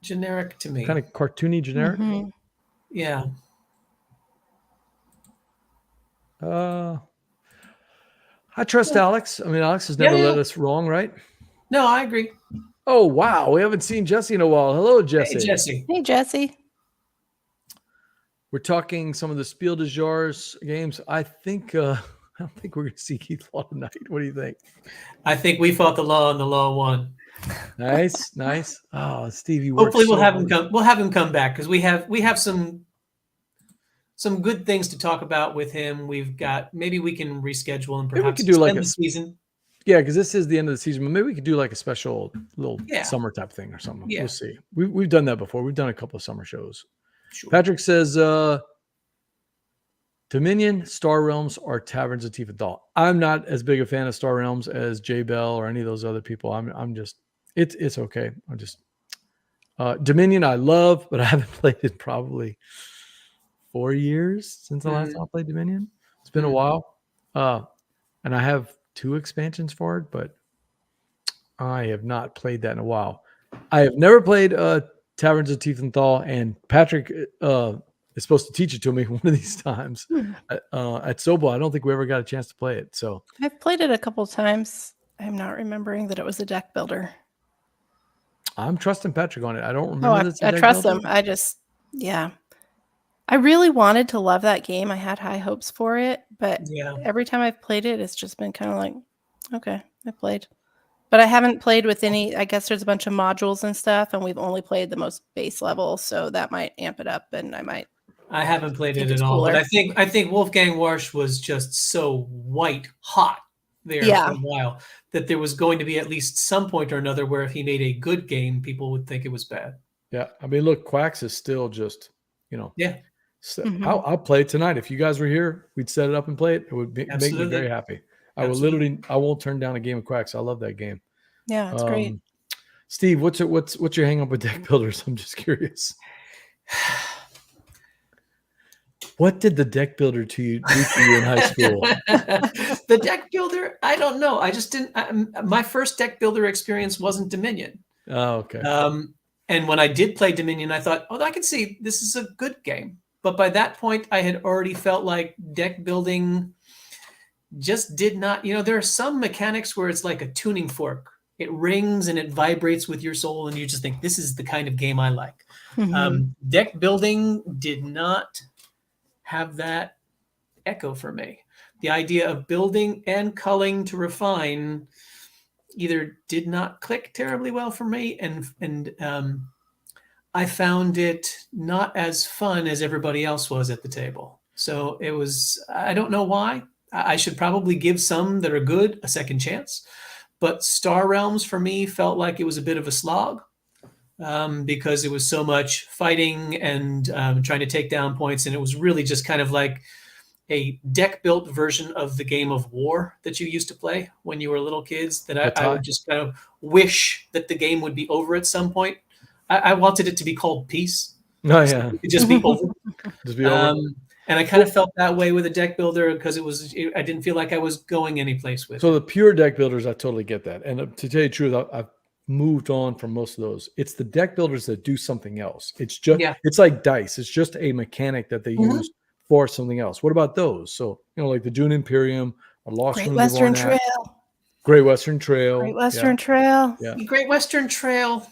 generic to me. Kind of cartoony generic. Yeah. I trust Alex. I mean, Alex has never led us wrong, right? No, I agree. Oh, wow. We haven't seen Jesse in a while. Hello, Jesse. Hey, Jesse. Hey, Jesse. We're talking some of the Spiel des Jahres games. I don't think we're going to see Keith Law tonight. What do you think? I think we fought the law and the law won. Nice. Oh, Steve, you hopefully we'll have him come. We'll have him come back because we have some good things to talk about with him. Maybe we can reschedule and perhaps extend the season. Yeah, because this is the end of the season. But maybe we could do like a special little summer type thing or something. Yeah. We'll see. We've done that before. We've done a couple of summer shows. Sure. Patrick says Dominion, Star Realms, or Taverns of Tiefenthal. I'm not as big a fan of Star Realms as J Bell or any of those other people. I'm just it's okay. I'm just Dominion I love, but I haven't played it probably 4 years since the last time I played Dominion. It's been a while. And I have 2 expansions for it, but I have not played that in a while. I have never played Taverns of Tiefenthal, and Patrick is supposed to teach it to me one of these times at Sobel. I don't think we ever got a chance to play it. So I've played it a couple of times. I'm not remembering that it was a deck builder. I'm trusting Patrick on it. I don't remember. I trust him. I really wanted to love that game. I had high hopes for it, but every time I've played it, it's just been kind of like, okay, I played. But I haven't played with any, I guess there's a bunch of modules and stuff, and we've only played the most base level, so that might amp it up, and I haven't played it at all, but I think Wolfgang Warsch was just so white hot there for a while that there was going to be at least some point or another where if he made a good game, people would think it was bad. Yeah. I mean, look, Quacks is still just, Yeah. So I'll play it tonight. If you guys were here, we'd set it up and play it. It would make me very happy. I won't turn down a game of Quacks. I love that game. Yeah, it's great. Steve, what's your hang up with deck builders? I'm just curious. What did the deck builder do to you in high school? The deck builder, I don't know. I just didn't. My first deck builder experience wasn't Dominion. Oh, okay. And when I did play Dominion, I thought, I can see this is a good game. But by that point, I had already felt like deck building just did not. There are some mechanics where it's like a tuning fork. It rings and it vibrates with your soul, and you just think this is the kind of game I like. Deck building did not have that echo for me. The idea of building and culling to refine either did not click terribly well for me, and I found it not as fun as everybody else was at the table. So it was, I don't know why. I should probably give some that are good a second chance, But Star Realms for me felt like it was a bit of a slog because it was so much fighting and trying to take down points. And it was really just kind of like a deck built version of the game of war that you used to play when you were little kids that I would just kind of wish that the game would be over at some point. I wanted it to be called peace. Oh, So yeah. it could just be over. Just be over. And I kind of felt that way with a deck builder because I didn't feel like I was going anyplace with So it. the pure deck builders, I totally get that. And to tell you the truth, I've moved on from most of those. It's the deck builders that do something else. It's just, it's like dice. It's just a mechanic that they use for something else. What about those? So, like the Dune Imperium, or Lost Great Ruins Western of Arnak, Trail. Great Western Trail. Great Western Trail. Yeah. Great Western Trail.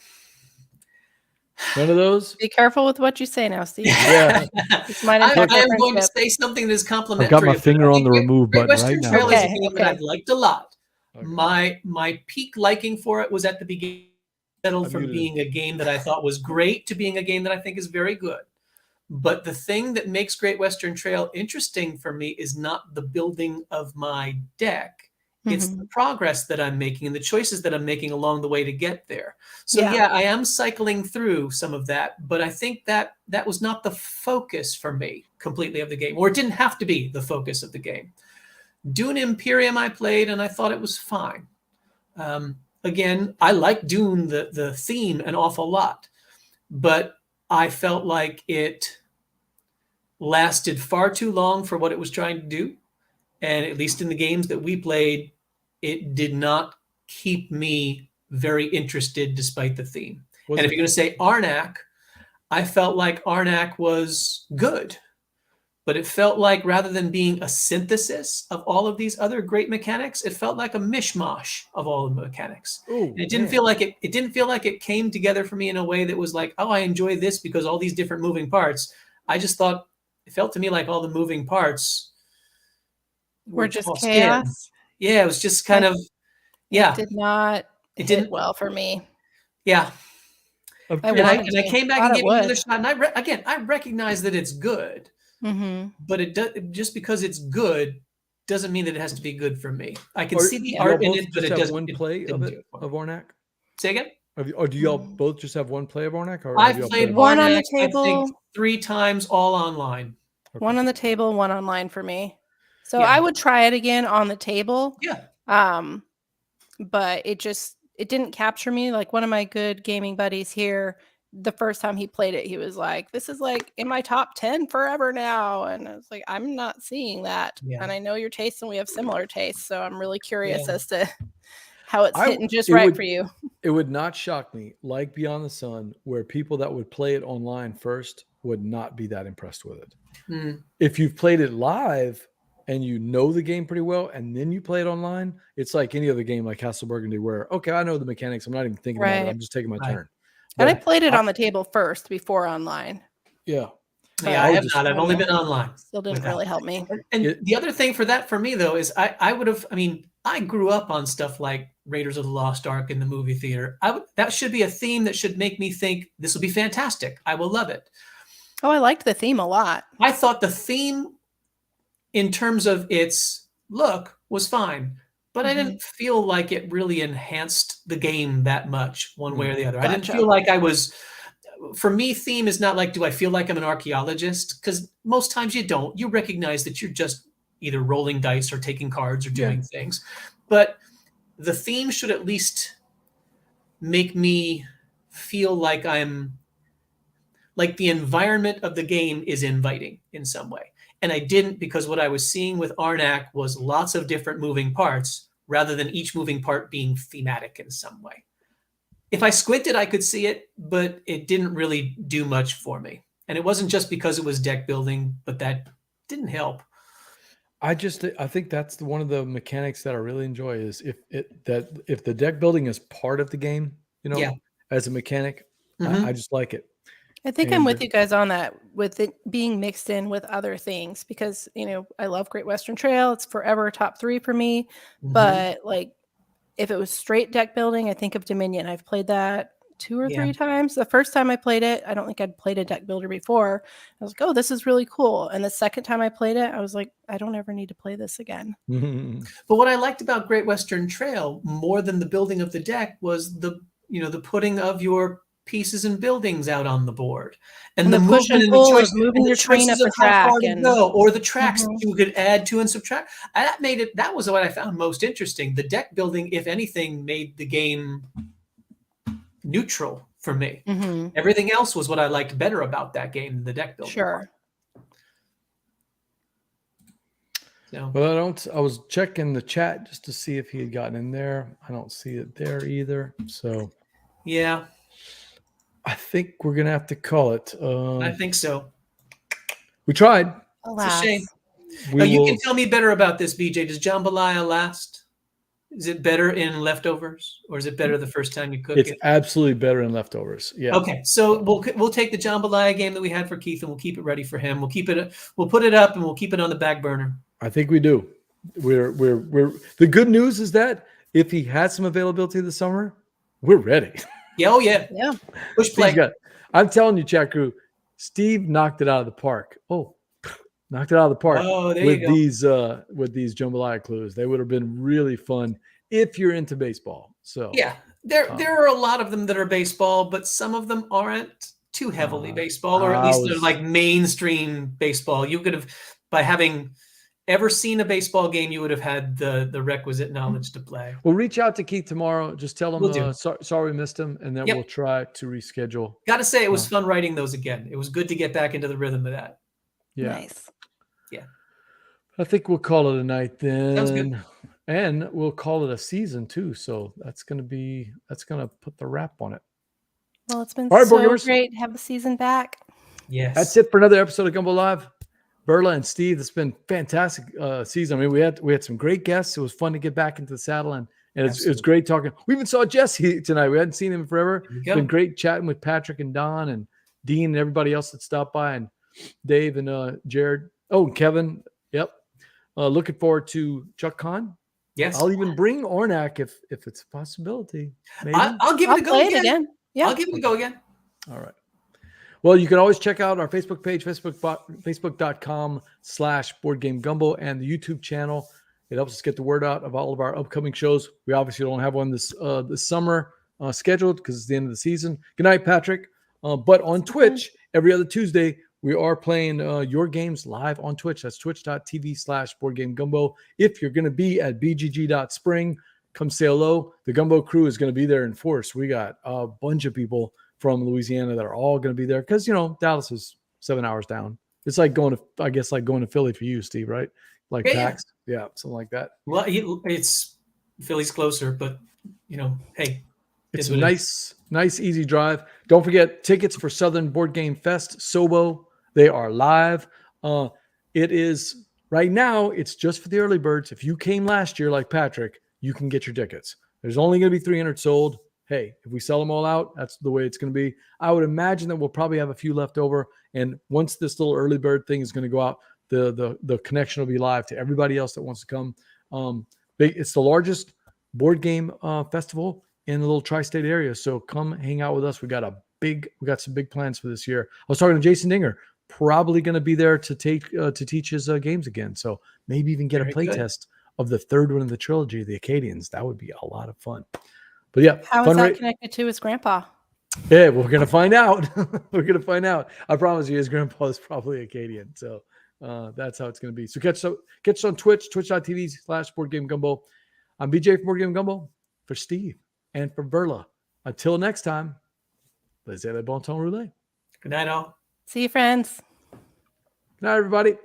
None of those? Be careful with what you say now, Steve. Yeah. I am going to say something that's complimentary. I've got my finger on the remove button Western right now. Trail is a game that I've liked a lot. Okay. My peak liking for it was at the beginning, settled from being a game that I thought was great to being a game that I think is very good. But the thing that makes Great Western Trail interesting for me is not the building of my deck. It's the progress that I'm making and the choices that I'm making along the way to get there. So yeah, I am cycling through some of that, but I think that was not the focus for me completely of the game, or it didn't have to be the focus of the game. Dune Imperium I played and I thought it was fine. Again, I like Dune, the theme, an awful lot, but I felt like it lasted far too long for what it was trying to do. And at least in the games that we played, it did not keep me very interested despite the theme. And if you're going to say Arnak, I felt like Arnak was good, but it felt like rather than being a synthesis of all of these other great mechanics, it felt like a mishmash of all of the mechanics. Ooh, and it didn't feel like it didn't feel like it came together for me in a way that was like, oh, I enjoy this because all these different moving parts. I just thought it felt to me like all the moving parts were just chaos. Yeah, it was just kind of, It did not hit well for me. Yeah. I came back and gave it another shot. And I recognize that it's good, but just because it's good doesn't mean that it has to be good for me. I can see the art in it, but it doesn't. One play of Arnak? Say again? Or do y'all both just have one play of Arnak? Or I've played one Arnak, on the table, I think 3 times, all online. Okay. One on the table, one online for me. So I would try it again on the table. Yeah. But it didn't capture me. Like one of my good gaming buddies here, the first time he played it, he was like, this is like in my top 10 forever now. And I was like, I'm not seeing that. Yeah. And I know your tastes and we have similar tastes. So I'm really curious as to how it's hitting just right for you. It would not shock me, like Beyond the Sun, where people that would play it online first would not be that impressed with it. If you've played it live and you know the game pretty well, and then you play it online, it's like any other game like Castle Burgundy where, okay, I know the mechanics. I'm not even thinking about it. I'm just taking my turn. And I played it on the table first before online. Yeah. Yeah, I have not. I've only been online. Still didn't really help me. And the other thing for me, though, is I grew up on stuff like Raiders of the Lost Ark in the movie theater. That should be a theme that should make me think this will be fantastic. I will love it. Oh, I liked the theme a lot. I thought the theme, in terms of its look, was fine, but I didn't feel like it really enhanced the game that much one way or the other. Gotcha. I didn't feel like I was, for me, theme is not like, do I feel like I'm an archaeologist? Because most times you don't. You recognize that you're just either rolling dice or taking cards or doing things. But the theme should at least make me feel like the environment of the game is inviting in some way. And I didn't, because what I was seeing with Arnak was lots of different moving parts rather than each moving part being thematic in some way. If I squinted, I could see it, but it didn't really do much for me. And it wasn't just because it was deck building, but that didn't help. I think that's one of the mechanics that I really enjoy is if the deck building is part of the game, as a mechanic, I just like it. I think I'm with you guys on that, with it being mixed in with other things, because, I love Great Western Trail. It's forever top 3 for me. But like, if it was straight deck building, I think of Dominion. I've played that 2 or Yeah. 3 times. The first time I played it, I don't think I'd played a deck builder before. I was like, oh, this is really cool. And the second time I played it, I was like, I don't ever need to play this again. But what I liked about Great Western Trail more than the building of the deck was the putting of your pieces and buildings out on the board, and the push movement and and the pull of choice moving your train choices up of the how far track to and go, or the tracks that Mhm. you could add to and subtract. That was what I found most interesting. The deck building, if anything, made the game neutral for me. Mhm. Everything else was what I liked better about that game than the deck building part. Sure. So Well, I was checking the chat just to see if he had gotten in there. I don't see it there either. So yeah, I think we're gonna have to call it. I think so. We tried. It's a shame. Alas. We You will. can tell me better about this, BJ. Does jambalaya last? Is it better in leftovers, or is it better the first time you cook It's it? absolutely better in leftovers. Yeah. Okay, so we'll take the jambalaya game that we had for Keith, and we'll keep it ready for him. We'll put it up, and we'll keep it on the back burner. I think we do. We're the good news is that if he has some availability this summer, we're ready. Yeah, oh yeah, Yeah. push play. I'm telling you, Chat Krewe, Steve knocked it out of the park. Oh, knocked it out of the park Oh, there with you go. with these jambalaya clues. They would have been really fun if you're into baseball. So Yeah, there are a lot of them that are baseball, but some of them aren't too heavily baseball, or at least they're like mainstream baseball. You could have, by having ever seen a baseball game, you would have had the requisite knowledge to play. We'll reach out to Keith tomorrow. Just tell him Will do. sorry we missed him, and then Yep. we'll try to reschedule. Got to say, it was fun writing those again. It was good to get back into the rhythm of that. Yeah. Nice. Yeah. I think we'll call it a night then. Sounds good. And we'll call it a season too. So that's gonna put the wrap on it. Well, it's been All right, board so gamers. great to have the season back. Yes. That's it for another episode of Gumbo Live. Verla and Steve, it's been fantastic season. I mean, we had some great guests. It was fun to get back into the saddle, and it's great talking. We even saw Jesse tonight. We hadn't seen him forever. It's been great chatting with Patrick and Don and Dean and everybody else that stopped by, and Dave and Jared. Oh, and Kevin. Yep. Looking forward to Chuck Khan. Yes. I'll even bring Ornak if it's a possibility. Maybe. I'll give it a go play again. it again. Yeah. I'll give it a go again. All right. Well, you can always check out our Facebook page, facebook.com/BoardGameGumbo, and the YouTube channel. It helps us get the word out of all of our upcoming shows. We obviously don't have one this summer scheduled because it's the end of the season. Good night, Patrick. But on Twitch, every other Tuesday, we are playing your games live on Twitch. That's twitch.tv/BoardGameGumbo. If you're going to be at BGG.Spring, come say hello. The Gumbo crew is going to be there in force. We got a bunch of people from Louisiana that are all going to be there because, Dallas is 7 hours down. It's like going to Philly for you, Steve, right? Like PAX. Yeah, something like that. Well, it's Philly's closer, but hey, it's a nice, easy drive. Don't forget tickets for Southern Board Game Fest, Sobo. They are live. It is right now. It's just for the early birds. If you came last year, like Patrick, you can get your tickets. There's only going to be 300 sold. Hey, if we sell them all out, that's the way it's going to be. I would imagine that we'll probably have a few left over. And once this little early bird thing is going to go out, the connection will be live to everybody else that wants to come. It's the largest board game festival in the little tri-state area. So come hang out with us. We got some big plans for this year. I was talking to Jason Dinger, probably going to be there to teach his games again. So maybe even get a play test of the third one of the trilogy, the Acadians. That would be a lot of fun. But yeah, how is that connected to his grandpa? Yeah, we're gonna find out. We're gonna find out. I promise you, his grandpa is probably Acadian. So that's how it's gonna be. So catch us on Twitch, twitch.tv/BoardGameGumbo. I'm BJ from Board Game Gumbo, for Steve and for Verla. Until next time, les bon temps roulés. Good night, all. See you, friends. Good night, everybody.